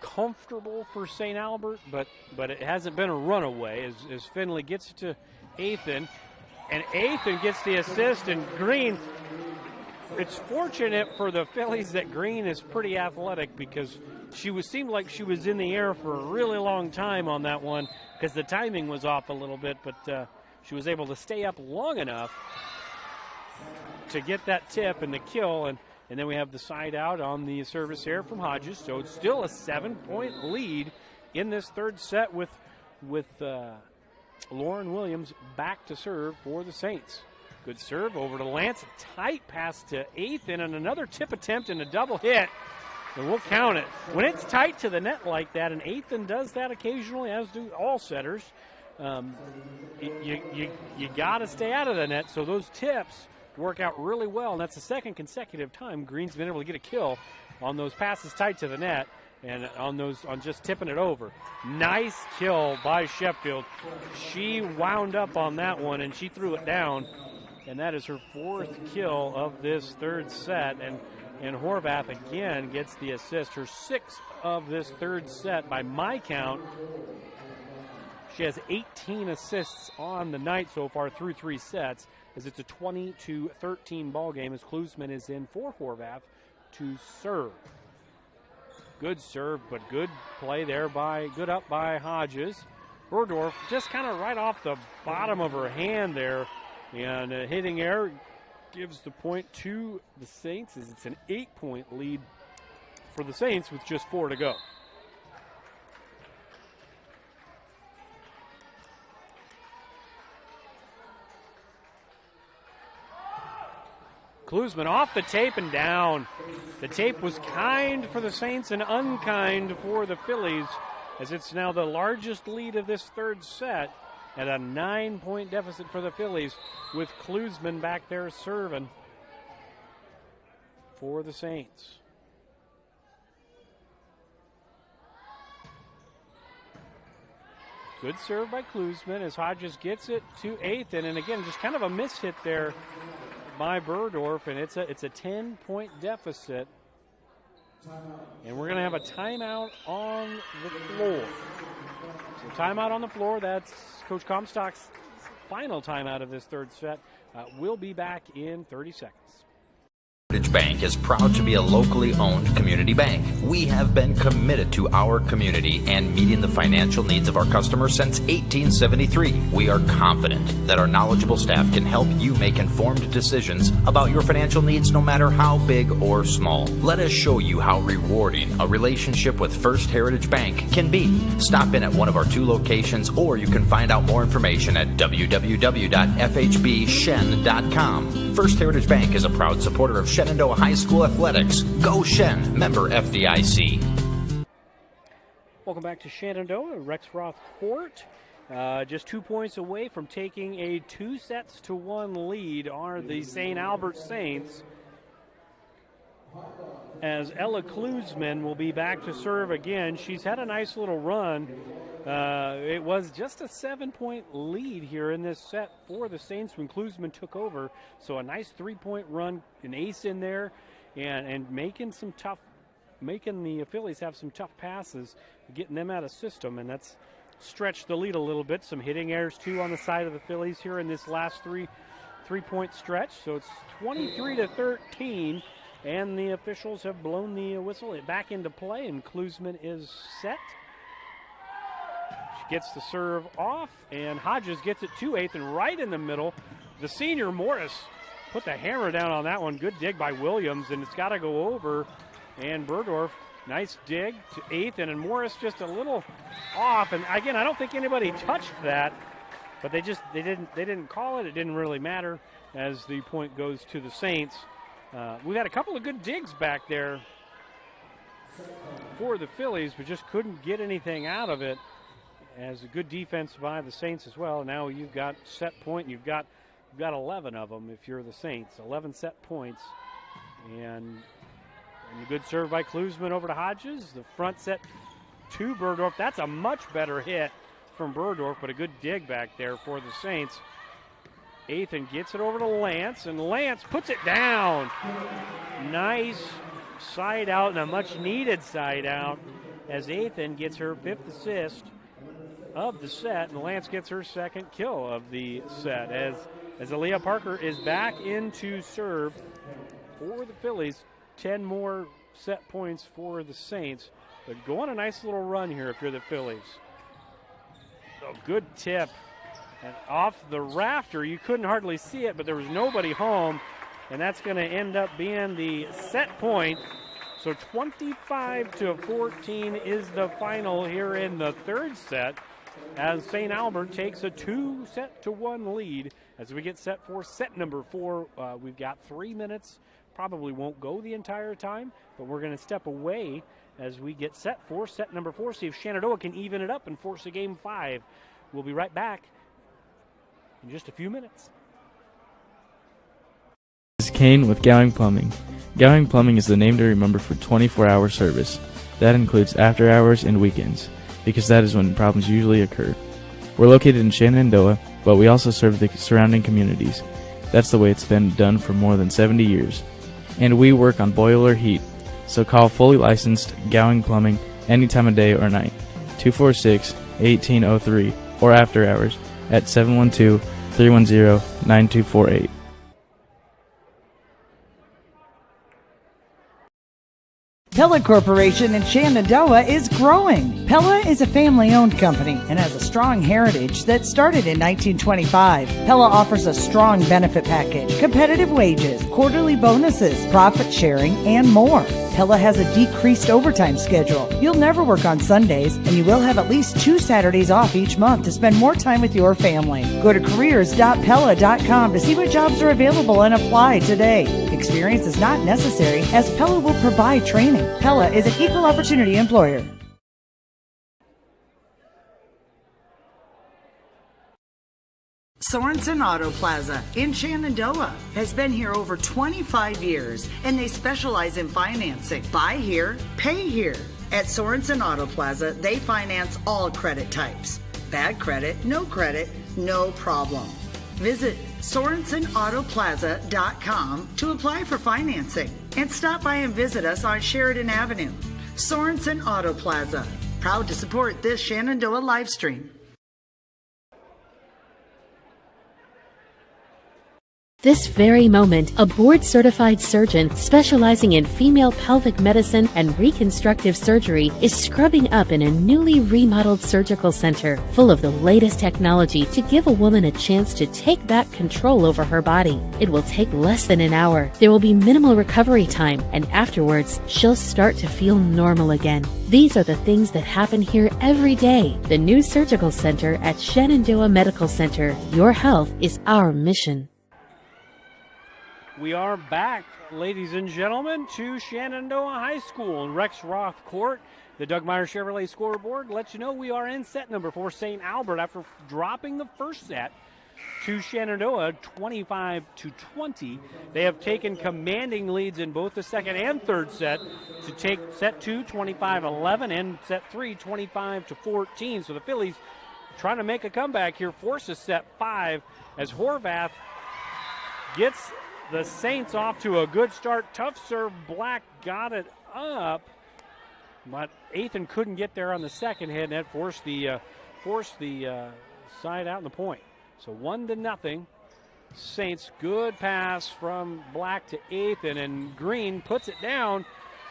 comfortable for St. Albert, but it hasn't been a runaway as Finley gets to Athan, and Athan gets the assist, and Green, it's fortunate for the Phillies that Green is pretty athletic, because seemed like she was in the air for a really long time on that one, because the timing was off a little bit, but she was able to stay up long enough to get that tip and the kill, and then we have the side out on the service error from Hodges. So it's still a 7-point lead in this third set with Lauren Williams back to serve for the Saints. Good serve over to Lance, tight pass to Athan, and another tip attempt and a double hit. And we'll count it. When it's tight to the net like that, and Athan does that occasionally, as do all setters, you got to stay out of the net. So those tips work out really well, and that's the second consecutive time Green's been able to get a kill on those passes tight to the net, and on just tipping it over. Nice kill by Sheffield. She wound up on that one, and she threw it down, and that is her fourth kill of this third set. And Horvath again gets the assist, her sixth of this third set by my count. She has 18 assists on the night so far through 3 sets, as it's a 20-13 ball game as Klusman is in for Horvath to serve. Good serve, but good play there good up by Hodges. Burdorf just kind of right off the bottom of her hand there, and hitting air gives the point to the Saints as it's an 8-point lead for the Saints with just 4 to go. Klusman off the tape and down. The tape was kind for the Saints and unkind for the Phillies, as it's now the largest lead of this third set at a 9-point deficit for the Phillies, with Klusman back there serving for the Saints. Good serve by Klusman as Hodges gets it to Athan, and again, just kind of a mishit there by Burdorf, and it's a 10-point deficit. And we're going to have a timeout on the floor. So timeout on the floor, that's Coach Comstock's final timeout of this third set. We'll be back in 30 seconds. Heritage Bank is proud to be a locally owned community bank. We have been committed to our community and meeting the financial needs of our customers since 1873. We are confident that our knowledgeable staff can help you make informed decisions about your financial needs, no matter how big or small. Let us show you how rewarding a relationship with First Heritage Bank can be. Stop in at one of our 2 locations, or you can find out more information at www.fhbshen.com. First Heritage Bank is a proud supporter of Shenandoah High School athletics. Go Shen, member FDIC. Welcome back to Shenandoah, Rex Roth Court. Just 2 points away from taking a 2-1 lead are the St. Albert Saints, as Ella Klusman will be back to serve again. She's had a nice little run. It was just a 7-point lead here in this set for the Saints when Klusman took over. So a nice 3-point run, an ace in there, and making the Phillies have some tough passes, getting them out of system, and that's stretched the lead a little bit. Some hitting errors too on the side of the Phillies here in this last three-point stretch. So it's 23-13. And the officials have blown the whistle back into play, and Klusman is set. She gets the serve off, and Hodges gets it to Athan right in the middle. The senior Morris put the hammer down on that one. Good dig by Williams, and it's got to go over. And Burdorf, nice dig to Athan, and Morris just a little off. And again, I don't think anybody touched that, but they didn't call it. It didn't really matter as the point goes to the Saints. We've had a couple of good digs back there for the Phillies, but just couldn't get anything out of it, as a good defense by the Saints as well. Now you've got set point, and you've got 11 of them if you're the Saints, 11 set points. And a good serve by Klusman over to Hodges. The front set to Burdorf. That's a much better hit from Burdorf, but a good dig back there for the Saints. Athan gets it over to Lance, and Lance puts it down. Nice side out, and a much-needed side out, as Athan gets her 5th assist of the set, and Lance gets her 2nd kill of the set, as Aaliyah Parker is back into serve for the Phillies. 10 more set points for the Saints, but go on a nice little run here if you're the Phillies. So good tip. And off the rafter, you couldn't hardly see it, but there was nobody home, and that's going to end up being the set point. So 25-14 is the final here in the third set, as St. Albert takes a 2-1 lead as we get set for set number 4. We've got 3 minutes, probably won't go the entire time, but we're going to step away as we get set for set number 4, see if Shenandoah can even it up and force a game 5. We'll be right back in just a few minutes. This is Kane with Gowing Plumbing. Gowing Plumbing is the name to remember for 24-hour service. That includes after hours and weekends, because that is when problems usually occur. We're located in Shenandoah, but we also serve the surrounding communities. That's the way it's been done for more than 70 years. And we work on boiler heat, so call fully licensed Gowing Plumbing any time of day or night, 246-1803, or after hours at 712-310-9248. Pella Corporation in Shenandoah is growing. Pella is a family-owned company and has a strong heritage that started in 1925. Pella offers a strong benefit package, competitive wages, quarterly bonuses, profit sharing, and more. Pella has a decreased overtime schedule. You'll never work on Sundays, and you will have at least 2 Saturdays off each month to spend more time with your family. Go to careers.pella.com to see what jobs are available and apply today. Experience is not necessary, as Pella will provide training. Pella is an equal opportunity employer. Sorensen Auto Plaza in Shenandoah has been here over 25 years, and they specialize in financing. Buy here, pay here. At Sorensen Auto Plaza, they finance all credit types. Bad credit, no problem. Visit SorensenAutoplaza.com to apply for financing, and stop by and visit us on Sheridan Avenue. Sorensen Auto Plaza, proud to support this Shenandoah live stream. This very moment, a board-certified surgeon specializing in female pelvic medicine and reconstructive surgery is scrubbing up in a newly remodeled surgical center full of the latest technology to give a woman a chance to take back control over her body. It will take less than an hour. There will be minimal recovery time, and afterwards, she'll start to feel normal again. These are the things that happen here every day. The new surgical center at Shenandoah Medical Center. Your health is our mission. We are back, ladies and gentlemen, to Shenandoah High School in Rex Roth Court. The Doug Meyer Chevrolet scoreboard lets you know we are in set number for St. Albert after dropping the first set to Shenandoah 25-20. They have taken commanding leads in both the second and third set to take set 2 25-11 and set 3 25-14. So the Phillies trying to make a comeback here, forces set 5 as Horvath gets the Saints off to a good start. Tough serve. Black got it up, but Athan couldn't get there on the second hit, and that forced the side out in the point. So 1-0. Saints. Good pass from Black to Athan, and Green puts it down,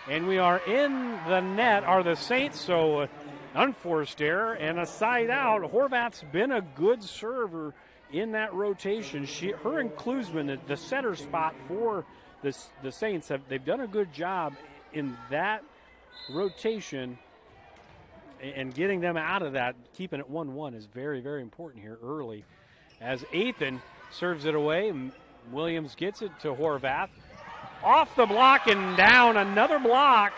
and we are in the net. Are the Saints? So unforced error and a side out. Horvath's been a good server in that rotation. Her and Klusman, the center spot for the Saints, they've done a good job in that rotation, and getting them out of that, keeping it 1-1 is very, very important here early. As Athan serves it away, and Williams gets it to Horvath. Off the block and down, another block.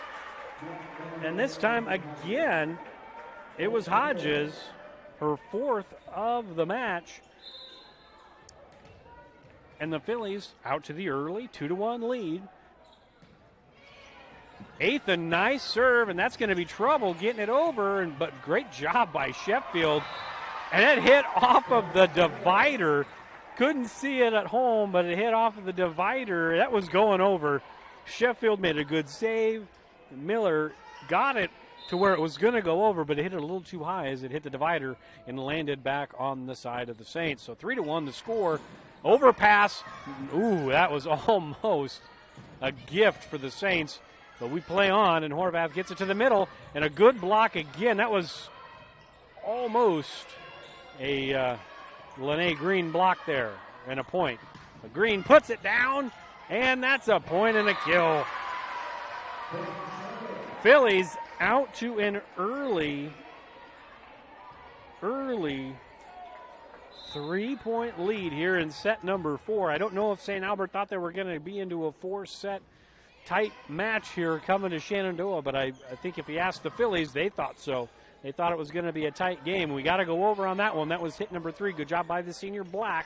And this time again, it was Hodges, her 4th of the match. And the Phillies out to the early 2-1 lead. Athan, nice serve, and that's going to be trouble getting it over, but great job by Sheffield. And it hit off of the divider. Couldn't see it at home, but it hit off of the divider. That was going over. Sheffield made a good save. Miller got it to where it was going to go over, but it hit it a little too high as it hit the divider and landed back on the side of the Saints. So 3-1 the score. Overpass. Ooh, that was almost a gift for the Saints. But we play on, and Horvath gets it to the middle, and a good block again. That was almost a Lene Green block there, and a point. But Green puts it down, and that's a point and a kill. Phillies out to an early 3-point lead here in set number 4. I don't know if St. Albert thought they were going to be into a 4-set tight match here coming to Shenandoah, but I think if you asked the Phillies, they thought so. They thought it was going to be a tight game. We got to go over on that one. That was hit number 3. Good job by the senior Black.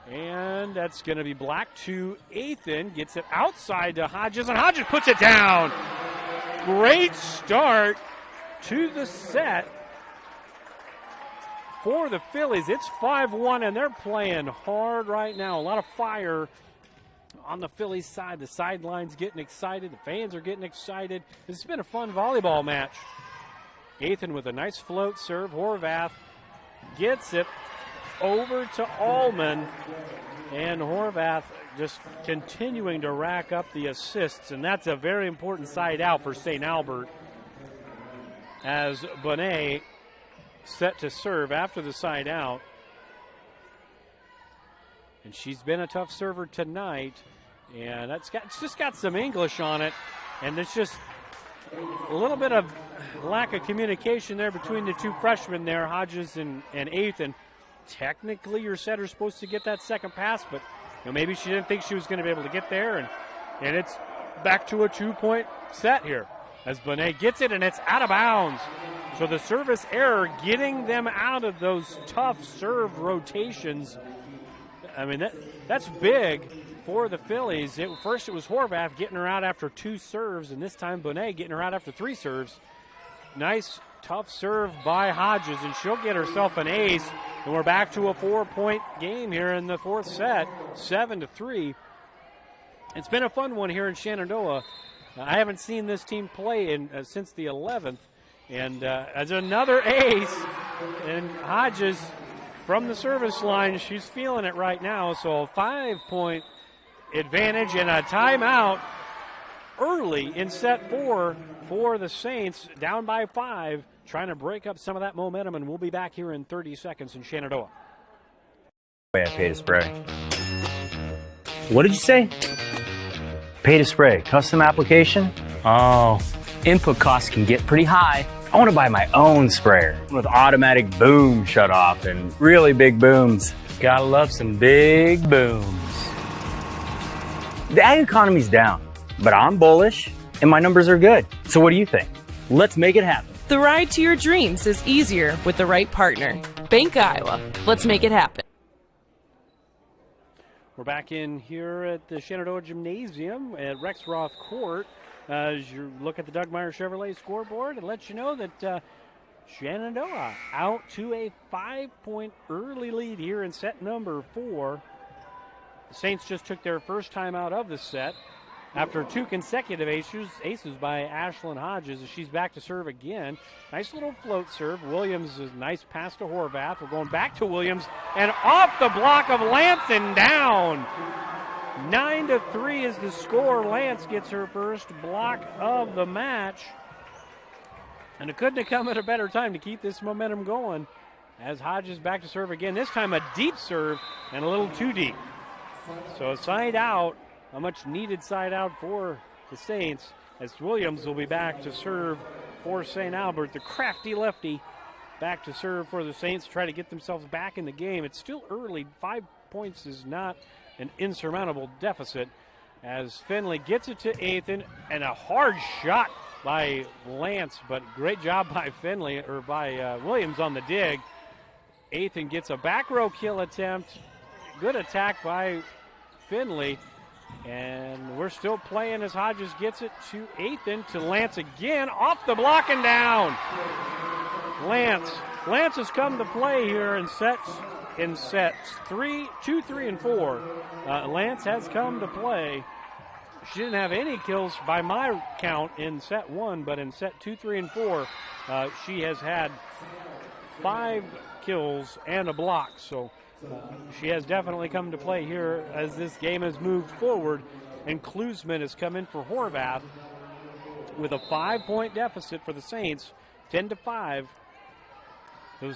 And that's going to be Black to Athan. Gets it outside to Hodges, and Hodges puts it down. Great start to the set for the Phillies. It's 5-1, and they're playing hard right now. A lot of fire on the Phillies side. The sideline's getting excited. The fans are getting excited. This has been a fun volleyball match. Athan with a nice float serve. Horvath gets it over to Allman. And Horvath just continuing to rack up the assists, and that's a very important side out for St. Albert as Bonet set to serve after the side out. And she's been a tough server tonight, and it's just got some English on it, and it's just a little bit of lack of communication there between the two freshmen there, Hodges and Ethan. Technically, your setter's supposed to get that second pass, but maybe she didn't think she was going to be able to get there, and it's back to a 2-point set here as Bonet gets it, and it's out of bounds. So the service error getting them out of those tough serve rotations. I mean, that's big for the Phillies. First it was Horvath getting her out after 2 serves, and this time Bonet getting her out after 3 serves. Nice, tough serve by Hodges, and she'll get herself an ace. And we're back to a 4-point game here in the 4th set, 7-3. It's been a fun one here in Shenandoah. I haven't seen this team play since the 11th. And as another ace, and Hodges from the service line, she's feeling it right now. So a 5-point advantage and a timeout early in set 4 for the Saints, down by 5, trying to break up some of that momentum, and we'll be back here in 30 seconds in Shenandoah. I pay to spray. What did you say? Pay to spray. Custom application? Oh, input costs can get pretty high. I want to buy my own sprayer with automatic boom shutoff and really big booms. Gotta love some big booms. The ag economy's down, but I'm bullish and my numbers are good. So what do you think? Let's make it happen. The ride to your dreams is easier with the right partner. Bank Iowa. Let's make it happen. We're back in here at the Shenandoah Gymnasium at Rex Roth Court. As you look at the Doug Meyer Chevrolet scoreboard, it lets you know that Shenandoah out to a 5-point early lead here in set number 4. The Saints just took their first time out of the set after 2 consecutive aces by Ashlyn Hodges as she's back to serve again. Nice little float serve. Williams is nice pass to Horvath. We're going back to Williams and off the block of Lance and down. 9-3 is the score. Lance gets her first block of the match. And it couldn't have come at a better time to keep this momentum going as Hodges back to serve again. This time a deep serve and a little too deep. So a side out, a much needed side out for the Saints as Williams will be back to serve for St. Albert. The crafty lefty back to serve for the Saints, try to get themselves back in the game. It's still early. 5 points is not an insurmountable deficit as Finley gets it to Ethan, and a hard shot by Lance, but great job by Finley, or by Williams on the dig. Ethan gets a back row kill attempt. Good attack by Finley, and we're still playing as Hodges gets it to Ethan, to Lance again, off the block and down. Lance has come to play here in sets 2, 3, and 4. Lance has come to play. She didn't have any kills by my count in set 1, but in set 2, 3, and 4, she has had 5 kills and a block. So she has definitely come to play here as this game has moved forward. And Klusman has come in for Horvath with a 5-point deficit for the Saints, 10-5.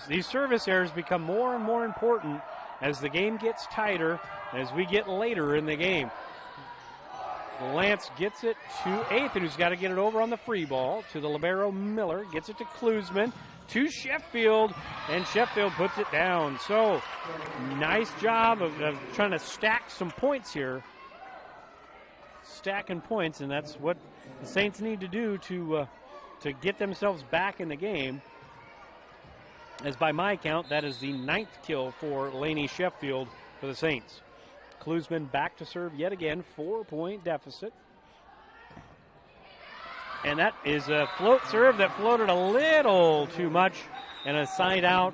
These service errors become more and more important as the game gets tighter, as we get later in the game. Lance gets it to Ethan, who's got to get it over on the free ball to the libero Miller. Gets it to Klusman, to Sheffield, and Sheffield puts it down. So, nice job of trying to stack some points here. Stacking points, and that's what the Saints need to do to get themselves back in the game. As by my count, that is the 9th kill for Lainey Sheffield for the Saints. Klusman back to serve yet again, 4-point deficit. And that is a float serve that floated a little too much and a side out.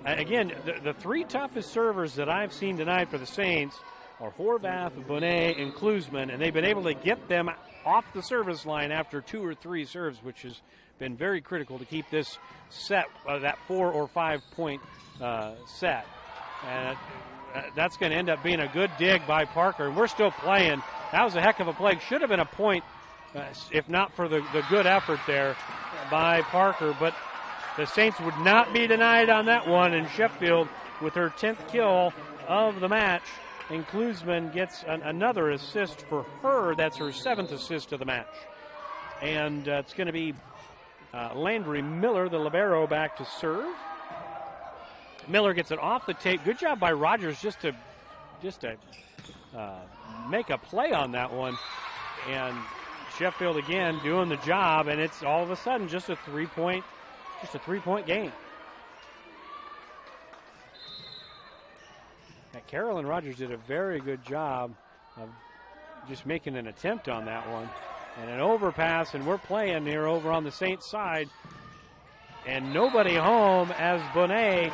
Again, the 3 toughest servers that I've seen tonight for the Saints are Horvath, Bonet, and Klusman, and they've been able to get them off the service line after 2 or 3 serves, which has been very critical to keep this set, that 4 or 5 point set. that's going to end up being a good dig by Parker. And we're still playing. That was a heck of a play. Should have been a point if not for the good effort there by Parker. But the Saints would not be denied on that one. And Sheffield with her 10th kill of the match. And Klusman gets another assist for her. That's her 7th assist of the match. And it's going to be Landry Miller, the libero, back to serve. Miller gets it off the tape. Good job by Rogers just to make a play on that one. And Sheffield again doing the job, and it's all of a sudden just a three-point game. Now, Carolyn Rogers did a very good job of just making an attempt on that one. And an overpass, and we're playing here over on the Saints side. And nobody home as Bonet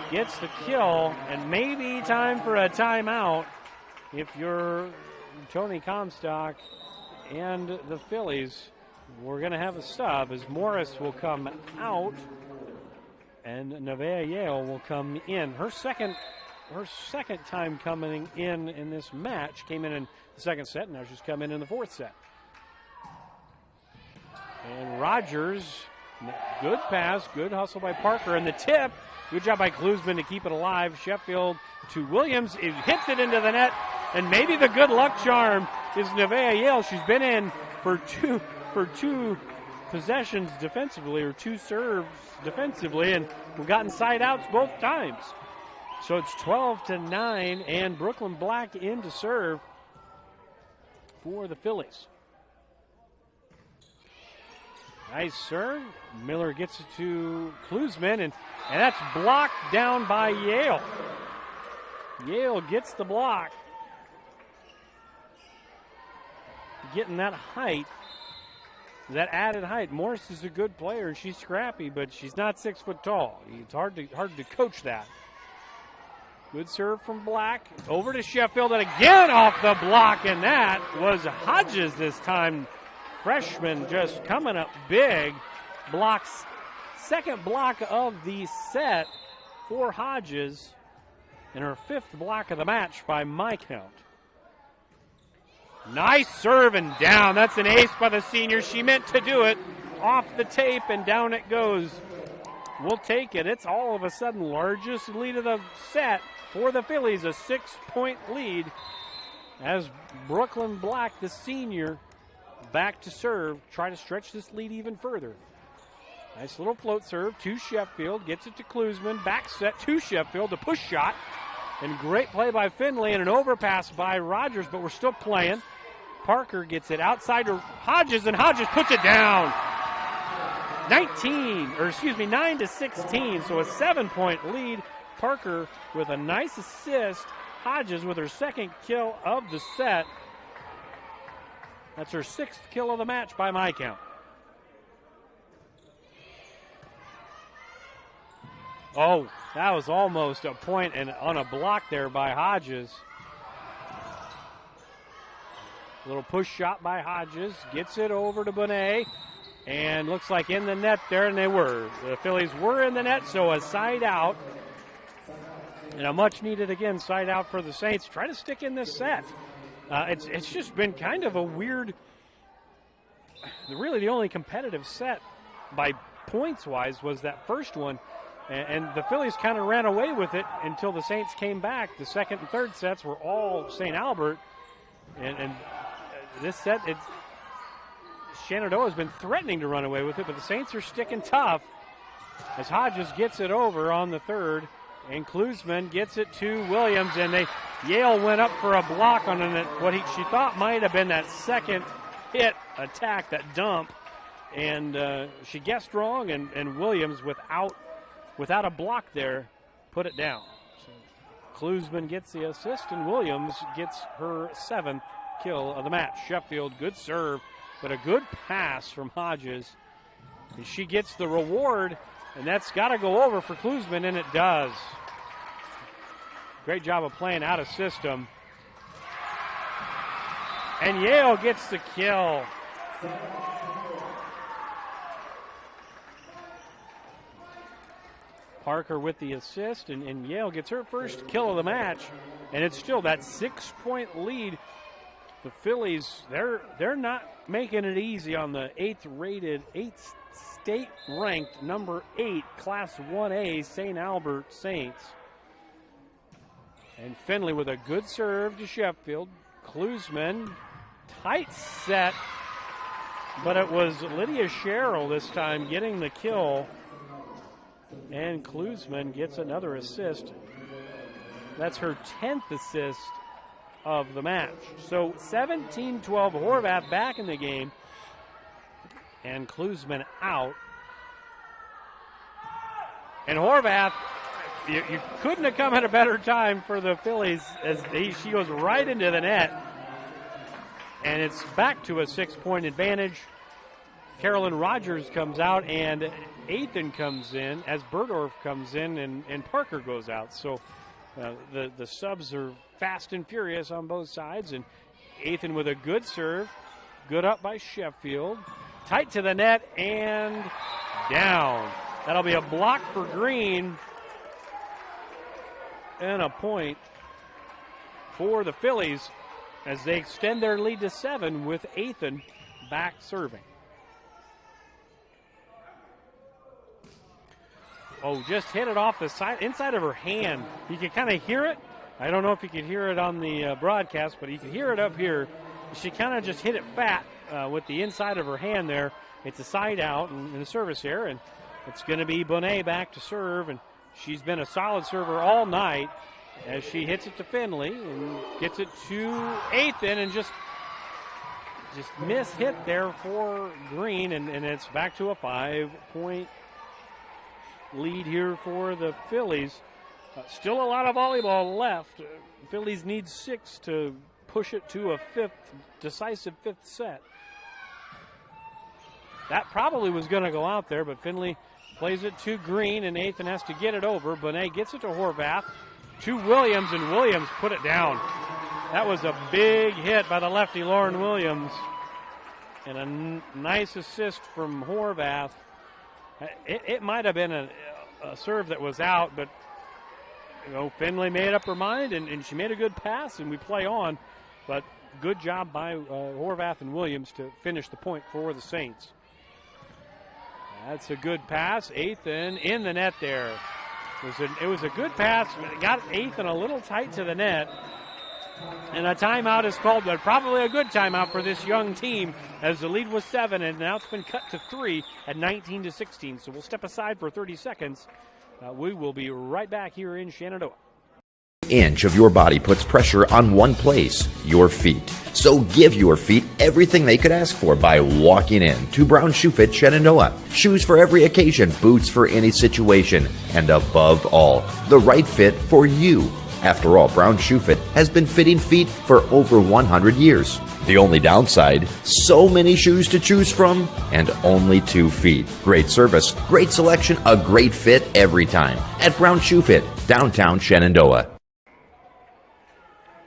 gets the kill, and maybe time for a timeout if you're Tony Comstock and the Phillies. We're going to have a sub as Morris will come out and Nevaeh Yale will come in. Her second time coming in this match came in the second set, and now she's come in the fourth set. And Rogers, good pass, good hustle by Parker, and the tip. Good job by Klusman to keep it alive. Sheffield to Williams. It hits it into the net. And maybe the good luck charm is Nevaeh Yale. She's been in for two possessions defensively, or two serves defensively, and we've gotten side outs both times. So it's 12-9, and Brooklyn Black in to serve for the Phillies. Nice serve. Miller gets it to Klusman, and that's blocked down by Yale. Yale gets the block. Getting that height, that added height. Morris is a good player, and she's scrappy, but she's not 6 foot tall. It's hard to coach that. Good serve from Black. Over to Sheffield, and again off the block, and that was Hodges this time. Freshman just coming up big. Blocks, second block of the set for Hodges, and her 5th block of the match by my count. Nice serve and down. That's an ace by the senior. She meant to do it. Off the tape, and down it goes. We'll take it. It's all of a sudden largest lead of the set for the Phillies, a 6-point lead as Brooklyn Black, the senior, back to serve, try to stretch this lead even further. Nice little float serve to Sheffield, gets it to Klusman, back set to Sheffield, a push shot, and great play by Finley and an overpass by Rogers, but we're still playing. Parker gets it outside to Hodges, and Hodges puts it down. 9-16, so a 7-point lead. Parker with a nice assist. Hodges with her 2nd kill of the set. That's her 6th kill of the match by my count. Oh, that was almost a point and on a block there by Hodges. Little push shot by Hodges. Gets it over to Bonet. And looks like in the net there, and they were. The Phillies were in the net, so a side out. And a much needed, again, side out for the Saints. Try to stick in this set. It's just been kind of a weird, really the only competitive set by points-wise was that first one. And the Phillies kind of ran away with it until the Saints came back. The second and third sets were all St. Albert. And this set, Shenandoah has been threatening to run away with it, but the Saints are sticking tough as Hodges gets it over on the third. And Klusman gets it to Williams, and Yale went up for a block on what she thought might have been that second hit attack, that dump. And she guessed wrong, and Williams, without a block there, put it down. So Klusman gets the assist, and Williams gets her 7th kill of the match. Sheffield, good serve, but a good pass from Hodges. And she gets the reward, and that's got to go over for Klusman, and it does. Great job of playing out of system. And Yale gets the kill. Parker with the assist, and Yale gets her first kill of the match, and it's still that 6-point lead. The Phillies, they're not making it easy on the 8th state-ranked number 8 Class 1A St. Albert Saints. And Finley with a good serve to Sheffield. Klusman, tight set, but it was Lydia Sherrill this time getting the kill. And Klusman gets another assist. That's her 10th assist of the match. So 17-12, Horvath back in the game. And Klusman out. And Horvath, you couldn't have come at a better time for the Phillies as she goes right into the net. And it's back to a 6-point advantage. Carolyn Rogers comes out and Athan comes in as Burdorf comes in and Parker goes out. So the subs are fast and furious on both sides. And Athan with a good serve. Good up by Sheffield. Tight to the net and down. That'll be a block for Green. And a point for the Phillies as they extend their lead to 7 with Athan back serving. Oh, just hit it off the side, inside of her hand. You can kind of hear it. I don't know if you could hear it on the broadcast, but you can hear it up here. She kind of just hit it fat with the inside of her hand there. It's a side out in the service here, and it's going to be Bonet back to serve, and she's been a solid server all night as she hits it to Finley and gets it to Athan and just miss-hit there for Green, and it's back to a 5-point lead here for the Phillies. Still a lot of volleyball left. Phillies need 6 to push it to a decisive fifth set. That probably was going to go out there, but Finley plays it to Green, and Athan has to get it over. Bonet gets it to Horvath, to Williams, and Williams put it down. That was a big hit by the lefty Lauren Williams, and a nice assist from Horvath. It might have been a serve that was out, but Finley made up her mind, and she made a good pass, and we play on. But good job by Horvath and Williams to finish the point for the Saints. That's a good pass. Athan in the net there. It was a good pass. It got Athan a little tight to the net. And a timeout is called, but probably a good timeout for this young team as the lead was 7, and now it's been cut to 3 at 19-16. So we'll step aside for 30 seconds. We will be right back here in Shenandoah. Inch of your body puts pressure on one place, your feet. So give your feet everything they could ask for by walking in to Brown Shoe Fit Shenandoah. Shoes for every occasion, boots for any situation, and above all, the right fit for you. After all, Brown Shoe Fit has been fitting feet for over 100 years. The only downside, so many shoes to choose from and only 2 feet. Great service, great selection, a great fit every time at Brown Shoe Fit, downtown Shenandoah.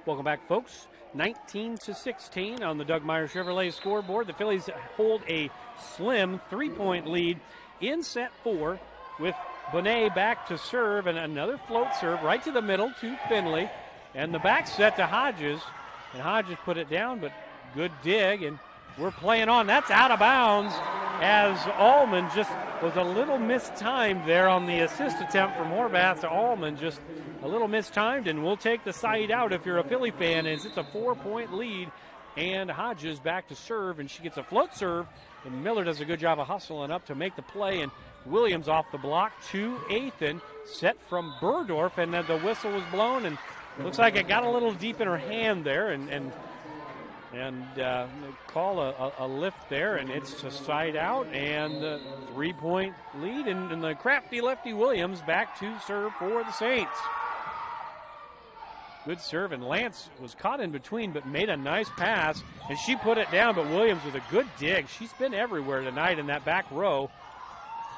Welcome back, folks. 19-16 on the Doug Meyer Chevrolet scoreboard. The Phillies hold a slim 3-point lead in set 4 with Bonet back to serve and another float serve right to the middle to Finley. And the back set to Hodges. And Hodges put it down, but good dig. And we're playing on. That's out of bounds as Allman just was a little mistimed there on the assist attempt from Horvath to Allman. Just a little mistimed, and we'll take the side out if you're a Philly fan, as it's a 4-point lead. And Hodges back to serve, and she gets a float serve. And Miller does a good job of hustling up to make the play. And Williams off the block to Athan, set from Burdorf, and the whistle was blown, and looks like it got a little deep in her hand there, and call a lift there, and it's a side out, and the 3-point lead, and the crafty lefty Williams back to serve for the Saints. Good serve, and Lance was caught in between but made a nice pass, and she put it down, but Williams with a good dig. She's been everywhere tonight in that back row.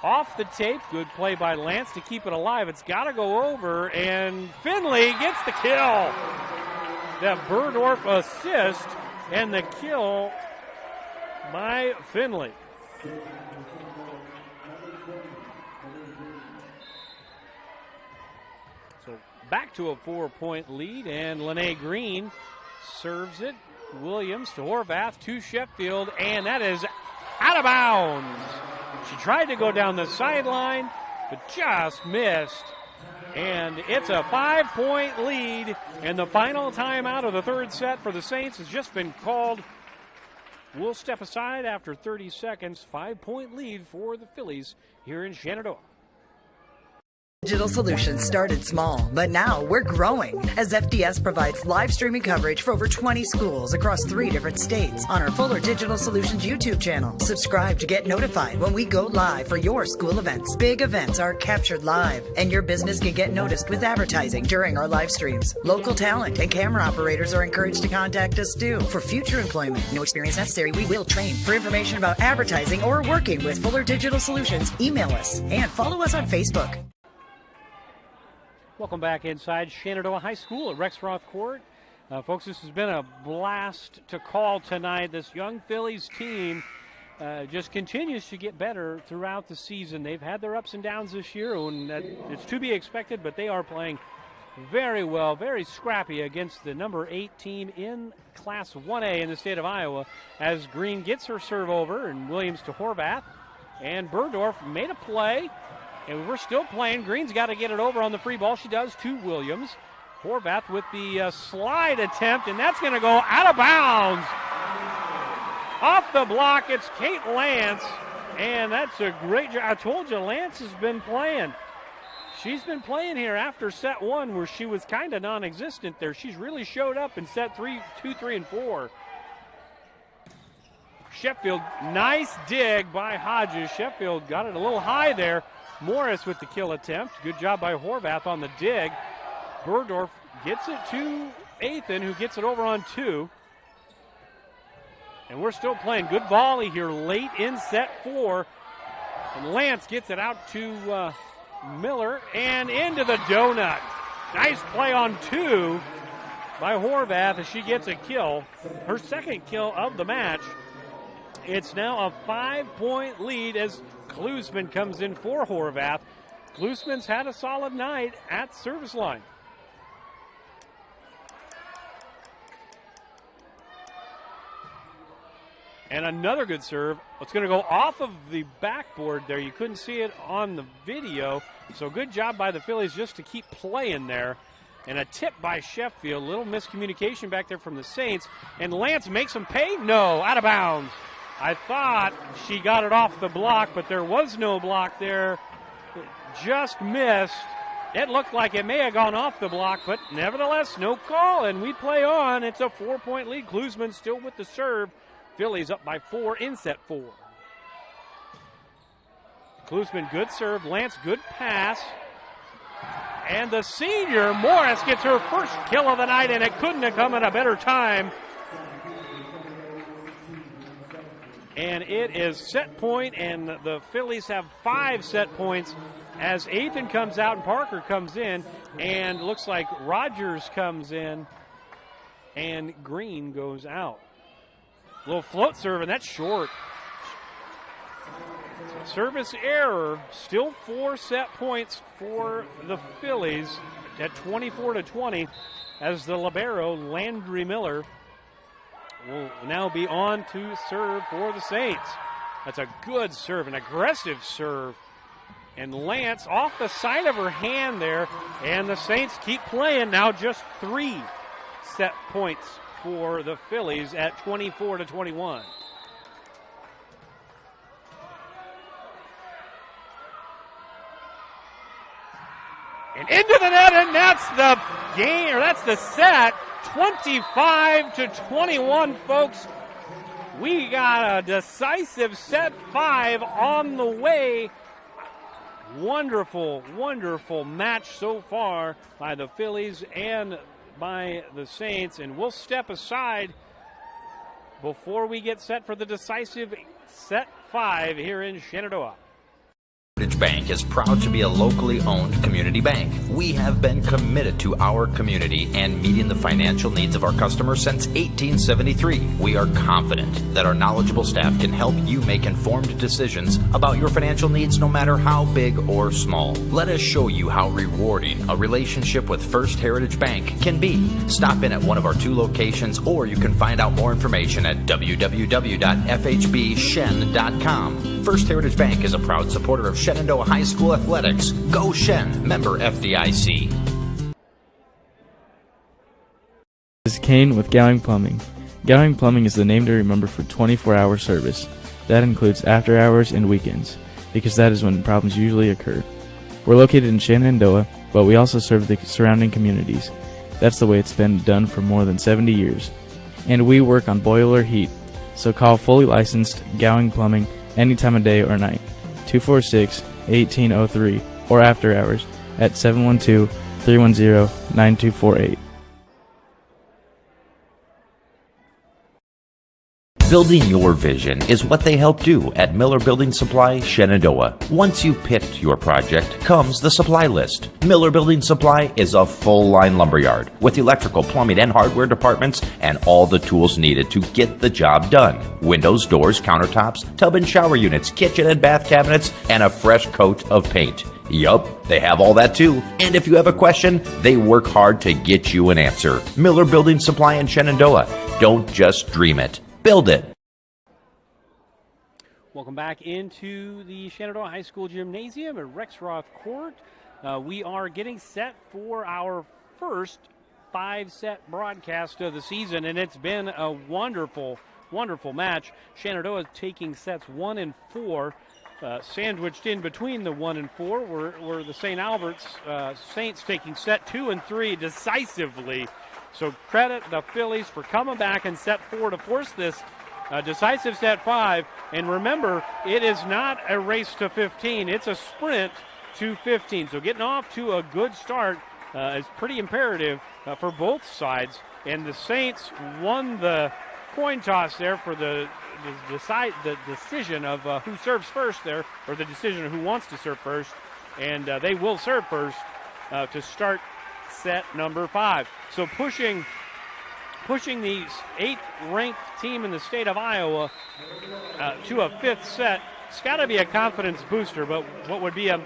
Off the tape, good play by Lance to keep it alive. It's got to go over, and Finley gets the kill. That Burdorf assist and the kill by Finley. back to a 4-point lead, and Lene Green serves it. Williams to Horvath to Sheffield, and that is out of bounds. She tried to go down the sideline, but just missed. And it's a 5-point lead, and the final timeout of the third set for the Saints has just been called. We'll step aside after 30 seconds. 5-point lead for the Phillies here in Shenandoah. Digital Solutions started small, but now we're growing as FDS provides live streaming coverage for over 20 schools across 3 different states on our Fuller Digital Solutions YouTube channel. Subscribe to get notified when we go live for your school events. Big events are captured live, and your business can get noticed with advertising during our live streams. Local talent and camera operators are encouraged to contact us too. For future employment, no experience necessary, we will train. For information about advertising or working with Fuller Digital Solutions, email us and follow us on Facebook. Welcome back inside Shenandoah High School at Rex Roth Court. Folks, this has been a blast to call tonight. This young Phillies team just continues to get better throughout the season. They've had their ups and downs this year, and it's to be expected, but they are playing very well, very scrappy against the number 8 team in Class 1A in the state of Iowa, as Green gets her serve over, and Williams to Horvath, and Burdorf made a play. And we're still playing. Green's got to get it over on the free ball. She does to Williams. Horvath with the slide attempt, and that's going to go out of bounds. Off the block, it's Kate Lance, and that's a great job. I told you, Lance has been playing. She's been playing here after set 1, where she was kind of non-existent there. She's really showed up in set 2, 3, and 4. Sheffield, nice dig by Hodges. Sheffield got it a little high there. Morris with the kill attempt. Good job by Horvath on the dig. Burdorf gets it to Athan, who gets it over on 2. And we're still playing. Good volley here late in set 4. And Lance gets it out to Miller and into the donut. Nice play on 2 by Horvath as she gets a kill. Her second kill of the match. It's now a 5-point lead as Klusman comes in for Horvath. Klusman's had a solid night at service line. And another good serve. It's going to go off of the backboard there. You couldn't see it on the video. So good job by the Phillies just to keep playing there. And a tip by Sheffield. A little miscommunication back there from the Saints. And Lance makes them pay? No, out of bounds. I thought she got it off the block, but there was no block there. It just missed. It looked like it may have gone off the block, but nevertheless, no call, and we play on. It's a 4-point lead. Klusman still with the serve. Phillies up by 4 in set 4. Klusman, good serve. Lance, good pass. And the senior, Morris, gets her first kill of the night, and it couldn't have come at a better time. And it is set point, and the Phillies have 5 set points as Athan comes out and Parker comes in, and looks like Rogers comes in, and Green goes out. Little float serve, and that's short. Service error, still 4 set points for the Phillies at 24-20 as the libero, Landry Miller, will now be on to serve for the Saints. That's a good serve, an aggressive serve. And Lance off the side of her hand there, and the Saints keep playing. Now just 3 set points for the Phillies at 24-21. And into the net, and that's the game, or that's the set. 25-21, folks. We got a decisive set 5 on the way. Wonderful, wonderful match so far by the Phillies and by the Saints. And we'll step aside before we get set for the decisive set 5 here in Shenandoah. Heritage Bank is proud to be a locally owned community bank. We have been committed to our community and meeting the financial needs of our customers since 1873. We are confident that our knowledgeable staff can help you make informed decisions about your financial needs no matter how big or small. Let us show you how rewarding a relationship with First Heritage Bank can be. Stop in at one of our 2 locations, or you can find out more information at www.fhbshen.com. First Heritage Bank is a proud supporter of Shenandoah High School athletics. Go Shen, member FDIC. This is Kane with Gowing Plumbing. Gowing Plumbing is the name to remember for 24-hour service. That includes after hours and weekends, because that is when problems usually occur. We're located in Shenandoah, but we also serve the surrounding communities. That's the way it's been done for more than 70 years. And we work on boiler heat, so call fully licensed Gowing Plumbing any time of day or night. 246-1803 or after hours at 712-310-9248. Building your vision is what they help do at Miller Building Supply, Shenandoah. Once you've picked your project, comes the supply list. Miller Building Supply is a full-line lumberyard with electrical, plumbing, and hardware departments and all the tools needed to get the job done. Windows, doors, countertops, tub and shower units, kitchen and bath cabinets, and a fresh coat of paint. Yup, they have all that too. And if you have a question, they work hard to get you an answer. Miller Building Supply in Shenandoah. Don't just dream it. Build it. Welcome back into the Shenandoah High School Gymnasium at Rex Roth Court. We are getting set for our first 5-set broadcast of the season, and it's been a wonderful, wonderful match. Shenandoah taking sets 1 and 4. Sandwiched in between the 1 and 4 were the St. Albert's Saints taking set 2 and 3 decisively. So credit the Phillies for coming back in set 4 to force this decisive set 5. And remember, it is not a race to 15. It's a sprint to 15. So getting off to a good start is pretty imperative for both sides. And the Saints won the coin toss there for the decision of who serves first there, or the decision of who wants to serve first. And they will serve first to start set number 5. So pushing the 8th-ranked team in the state of Iowa to a 5th set, it's got to be a confidence booster, but what would be a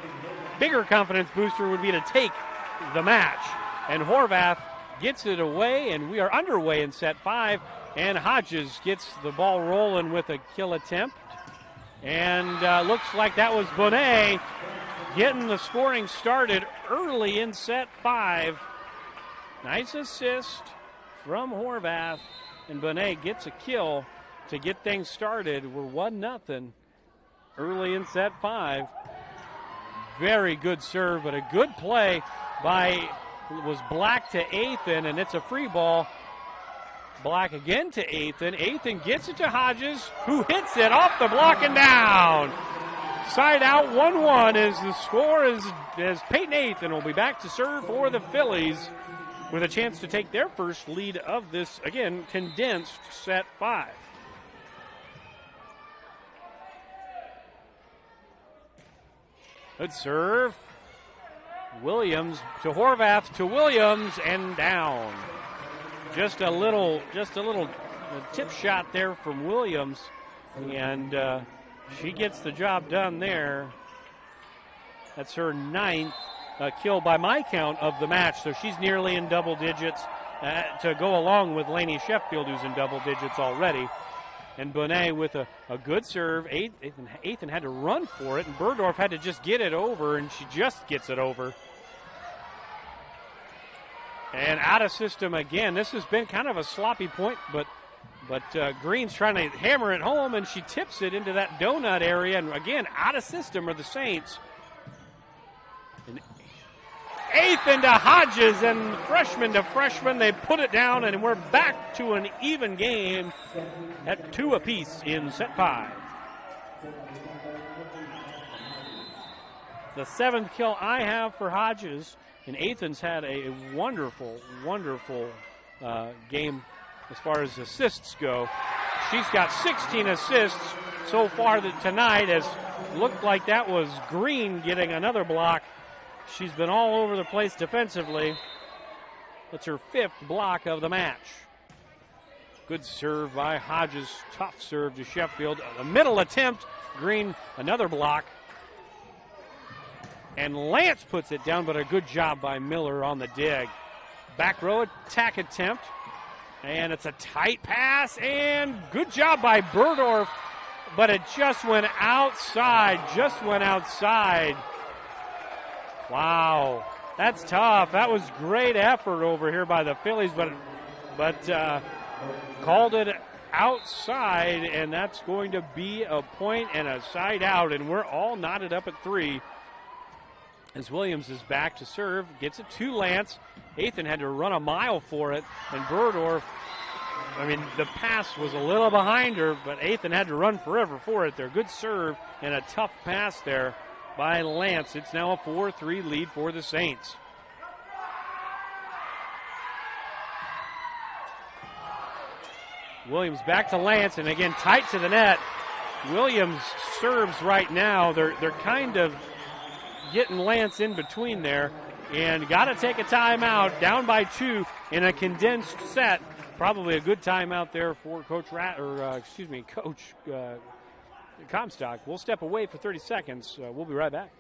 bigger confidence booster would be to take the match. And Horvath gets it away, and we are underway in set 5, and Hodges gets the ball rolling with a kill attempt. And looks like that was Bonet getting the scoring started early in set 5. Nice assist from Horvath, and Bonet gets a kill to get things started. We're 1-0 early in set 5. Very good serve, but a good play by, was Black to Athan, and it's a free ball. Black again to Athan. Athan gets it to Hodges, who hits it off the block and down. Side out 1-1 as the score is as Peyton Athan will be back to serve for the Phillies with a chance to take their first lead of this, again, condensed set 5. Good serve. Williams to Horvath to Williams and down. Just a little tip shot there from Williams, and she gets the job done there. That's her 9th kill by my count of the match, so she's nearly in double digits to go along with Lainey Sheffield, who's in double digits already. And Bonet with a good serve. Athan had to run for it, and Burdorf had to just get it over, and she just gets it over. And out of system again. This has been kind of a sloppy point, but Green's trying to hammer it home, and she tips it into that donut area. And again, out of system are the Saints. And Athan to Hodges, and freshman to freshman, they put it down, and we're back to an even game at 2 apiece in set 5. The 7th kill I have for Hodges. And Athan's had a wonderful, wonderful game as far as assists go. She's got 16 assists so far tonight as looked like that was Green getting another block. She's been all over the place defensively. It's her 5th block of the match. Good serve by Hodges. Tough serve to Sheffield. The middle attempt. Green, another block. And Lance puts it down, but a good job by Miller on the dig. Back row attack attempt. And it's a tight pass. And good job by Burdorf. But it just went outside. Wow. That's tough. That was great effort over here by the Phillies, but called it outside, and that's going to be a point and a side out, and we're all knotted up at 3. As Williams is back to serve, gets it to Lance. Athan had to run a mile for it, and Burdorf, the pass was a little behind her, but Athan had to run forever for it there. Good serve and a tough pass there by Lance. It's now a 4-3 lead for the Saints. Williams back to Lance, and again tight to the net. Williams serves right now. They're kind of getting Lance in between there, and got to take a timeout. Down by 2 in a condensed set. Probably a good timeout there for Coach Comstock. We'll step away for 30 seconds. We'll be right back.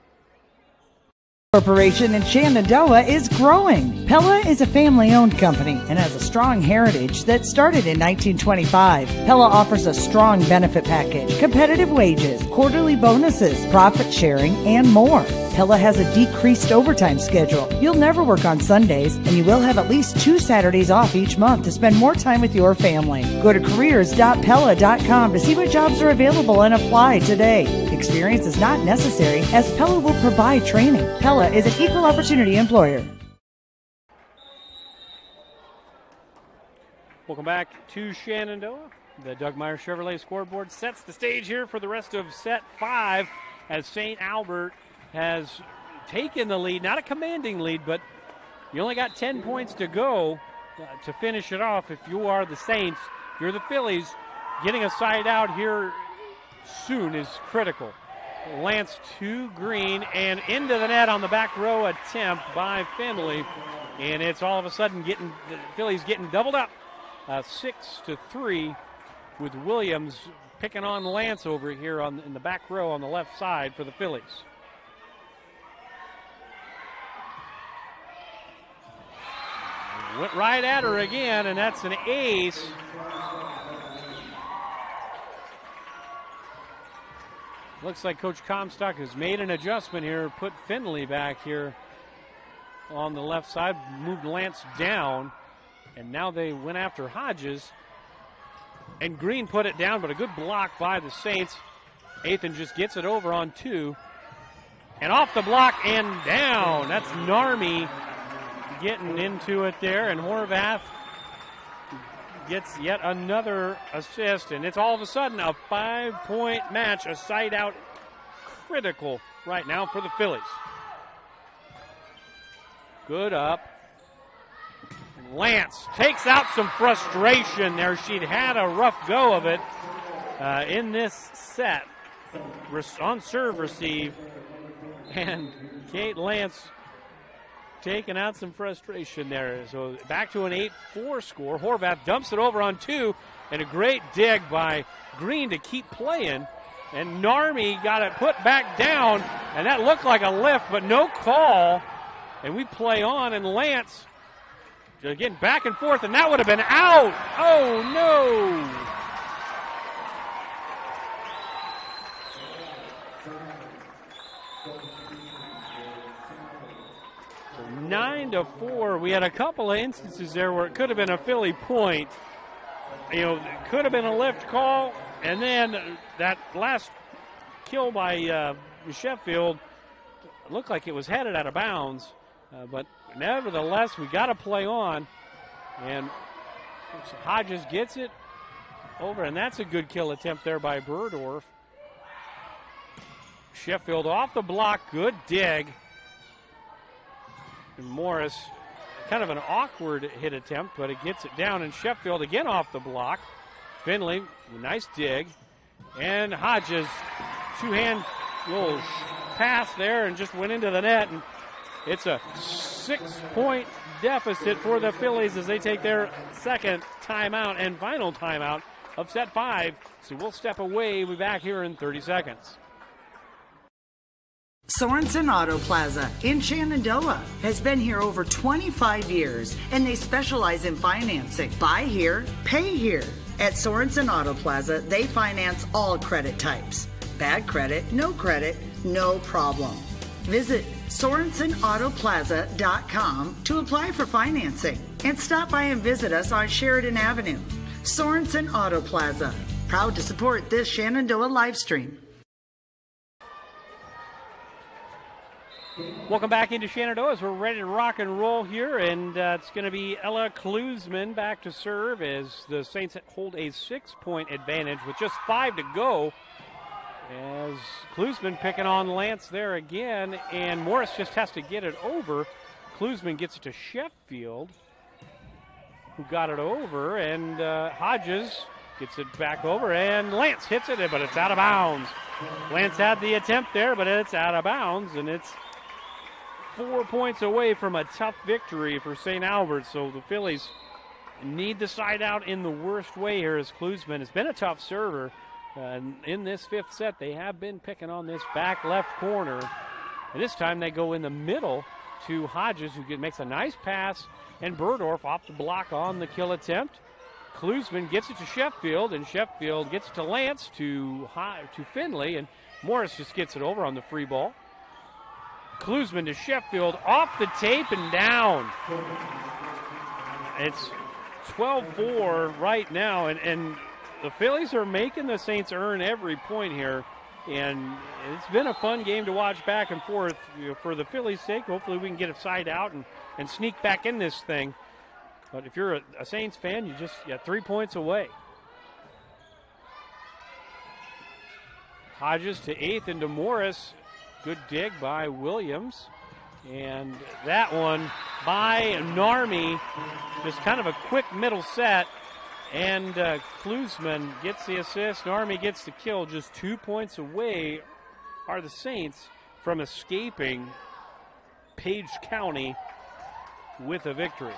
Corporation in Shenandoah is growing. Pella is a family-owned company and has a strong heritage that started in 1925. Pella offers a strong benefit package, competitive wages, quarterly bonuses, profit sharing, and more. Pella has a decreased overtime schedule. You'll never work on Sundays, and you will have at least 2 Saturdays off each month to spend more time with your family. Go to careers.pella.com to see what jobs are available and apply today. Experience is not necessary, as Pella will provide training. Pella is an equal opportunity employer. Welcome back to Shenandoah. The Doug Meyer Chevrolet scoreboard sets the stage here for the rest of set 5 as St. Albert has taken the lead. Not a commanding lead, but you only got 10 points to go to finish it off. If you are the Saints, if you're the Phillies, getting a side out here soon is critical. Lance to Green and into the net on the back row attempt by Finley, and it's all of a sudden the Phillies getting doubled up 6-3 with Williams picking on Lance over here in the back row on the left side for the Phillies. Went right at her again, and that's an ace. Looks like Coach Comstock has made an adjustment here, put Finley back here on the left side, moved Lance down, and now they went after Hodges. And Green put it down, but a good block by the Saints. Athan just gets it over on 2. And off the block and down. That's Narmi getting into it there, and Horvath gets yet another assist, and it's all of a sudden a 5-point match, a side out critical right now for the Phillies. Good up. And Lance takes out some frustration there. She'd had a rough go of it in this set on serve receive, and Kate Lance taking out some frustration there. So back to an 8-4 score. Horvath dumps it over on 2, and a great dig by Green to keep playing. And Narmi got it put back down, and that looked like a lift, but no call. And we play on, and Lance again back and forth, and that would have been out. Oh, no. 9-4. We had a couple of instances there where it could have been a Philly point. It could have been a lift call, and then that last kill by Sheffield looked like it was headed out of bounds. But nevertheless, we got to play on. And Hodges gets it over, and that's a good kill attempt there by Burdorf. Sheffield off the block, good dig. And Morris, kind of an awkward hit attempt, but it gets it down. And Sheffield again off the block. Finley, nice dig. And Hodges, two-hand little pass there and just went into the net. And it's a 6-point deficit for the Phillies as they take their second timeout and final timeout of set 5. So we'll step away. We'll be back here in 30 seconds. Sorensen Auto Plaza in Shenandoah has been here over 25 years, and they specialize in financing. Buy here, pay here. At Sorensen Auto Plaza, they finance all credit types. Bad credit, no problem. Visit SorensenAutoplaza.com to apply for financing and stop by and visit us on Sheridan Avenue. Sorensen Auto Plaza, proud to support this Shenandoah live stream. Welcome back into Shenandoah as we're ready to rock and roll here, and it's going to be Ella Klusman back to serve as the Saints hold a 6-point advantage with just 5 to go. As Klusman picking on Lance there again, and Morris just has to get it over. Klusman gets it to Sheffield, who got it over, and Hodges gets it back over, and Lance hits it, but it's out of bounds. Lance had the attempt there, but it's out of bounds, and it's 4 points away from a tough victory for St. Albert. So the Phillies need the side out in the worst way here as Klusman has been a tough server. In this 5th set, they have been picking on this back left corner. And this time they go in the middle to Hodges, who makes a nice pass, and Burdorf off the block on the kill attempt. Klusman gets it to Sheffield, and Sheffield gets it to Lance to Finley, and Morris just gets it over on the free ball. Klusman to Sheffield, off the tape and down. It's 12-4 right now, and the Phillies are making the Saints earn every point here, and it's been a fun game to watch back and forth. For the Phillies' sake, hopefully we can get a side out and sneak back in this thing. But if you're a Saints fan, you just got 3 points away. Hodges to Athan to Morris. Good dig by Williams. And that one by Narmi. Just kind of a quick middle set. And Klusman gets the assist. Narmi gets the kill. Just 2 points away are the Saints from escaping Page County with a victory.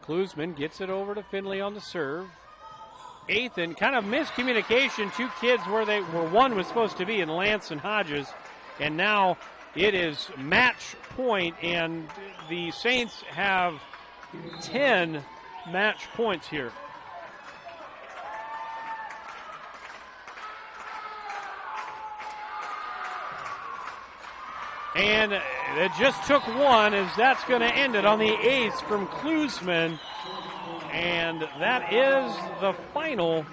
Klusman gets it over to Finley on the serve. Athan, kind of miscommunication. 2 kids where one was supposed to be in Lance and Hodges. And now it is match point, and the Saints have 10 match points here. And it just took one, as that's going to end it on the ace from Klusman. And that is the final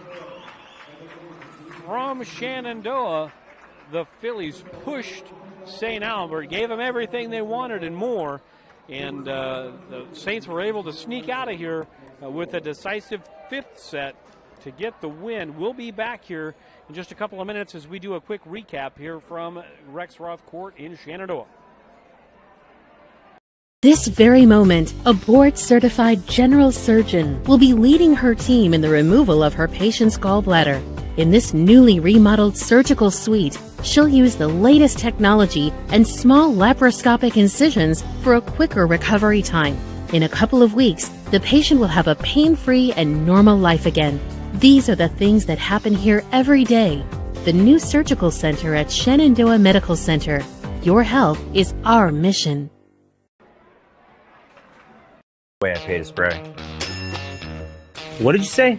from Shenandoah. The Phillies pushed St. Albert, gave them everything they wanted and more. And the Saints were able to sneak out of here with a decisive 5th set to get the win. We'll be back here in just a couple of minutes as we do a quick recap here from Rex Roth Court in Shenandoah. This very moment, a board-certified general surgeon will be leading her team in the removal of her patient's gallbladder. In this newly remodeled surgical suite, she'll use the latest technology and small laparoscopic incisions for a quicker recovery time. In a couple of weeks, the patient will have a pain-free and normal life again. These are the things that happen here every day. The new surgical center at Shenandoah Medical Center. Your health is our mission. Way I pay to spray. What did you say?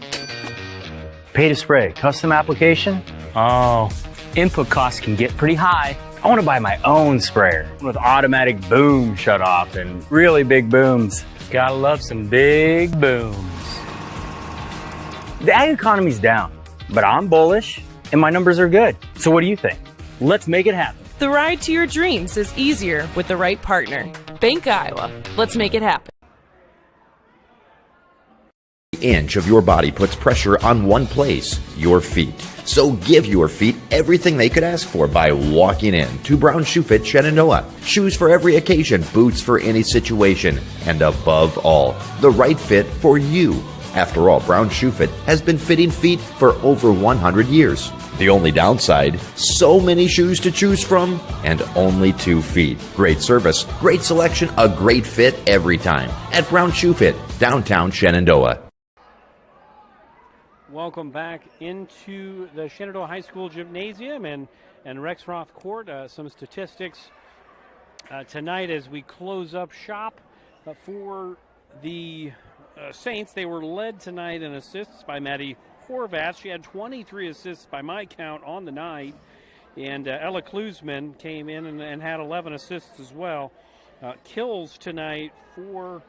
Pay to spray. Custom application? Oh, input costs can get pretty high. I want to buy my own sprayer with automatic boom shutoff and really big booms. Gotta love some big booms. The ag economy's down, but I'm bullish and my numbers are good. So what do you think? Let's make it happen. The ride to your dreams is easier with the right partner. Bank Iowa. Let's make it happen. Inch of your body puts pressure on one place, your feet. So give your feet everything they could ask for by walking in to Brown Shoe Fit Shenandoah. Shoes for every occasion, boots for any situation, and above all, the right fit for you. After all, Brown Shoe Fit has been fitting feet for over 100 years. The only downside, so many shoes to choose from and only 2 feet. Great service, great selection, a great fit every time at Brown Shoe Fit, downtown Shenandoah. Welcome back into the Shenandoah High School Gymnasium and Rexroth Court. Some statistics tonight as we close up shop for the Saints. They were led tonight in assists by Maddie Horvath. She had 23 assists by my count on the night. And Ella Klusman came in and had 11 assists as well. Kills tonight for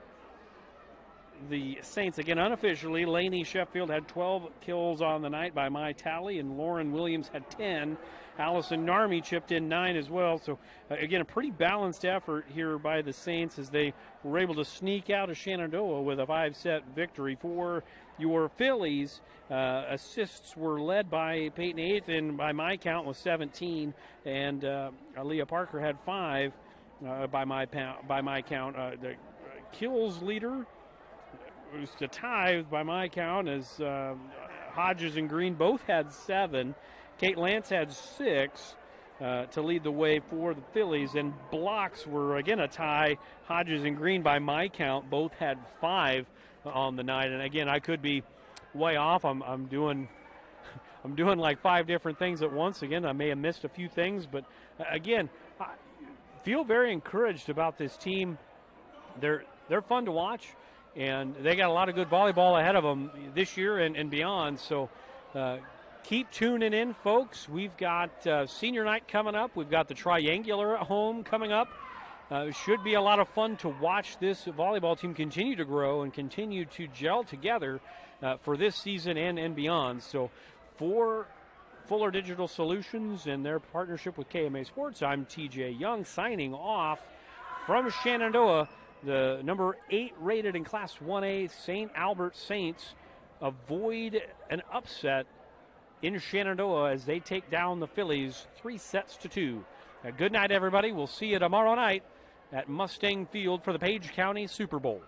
the Saints, again unofficially, Lainey Sheffield had 12 kills on the night by my tally, and Lauren Williams had 10. Allison Narmi chipped in 9 as well. So again, a pretty balanced effort here by the Saints as they were able to sneak out of Shenandoah with a 5-set victory. For your Phillies, assists were led by Peyton Athan, by my count with 17, and Aaliyah Parker had 5 by my count. The kills leader was to tie by my count as Hodges and Green both had 7. Kate Lance had 6 to lead the way for the Phillies, and blocks were again a tie. Hodges and Green by my count both had 5 on the night, and again I could be way off. I'm doing like 5 different things at once. Again, I may have missed a few things, but again, I feel very encouraged about this team. They're fun to watch, and they got a lot of good volleyball ahead of them this year and beyond. So keep tuning in, folks. We've got senior night coming up. We've got the Triangular at home coming up. Should be a lot of fun to watch this volleyball team continue to grow and continue to gel together for this season and beyond. So for Fuller Digital Solutions and their partnership with KMA Sports, I'm TJ Young signing off from Shenandoah. The number 8 rated in Class 1A St. Albert Saints avoid an upset in Shenandoah as they take down the Phillies 3-2. Good night, everybody. We'll see you tomorrow night at Mustang Field for the Page County Super Bowl.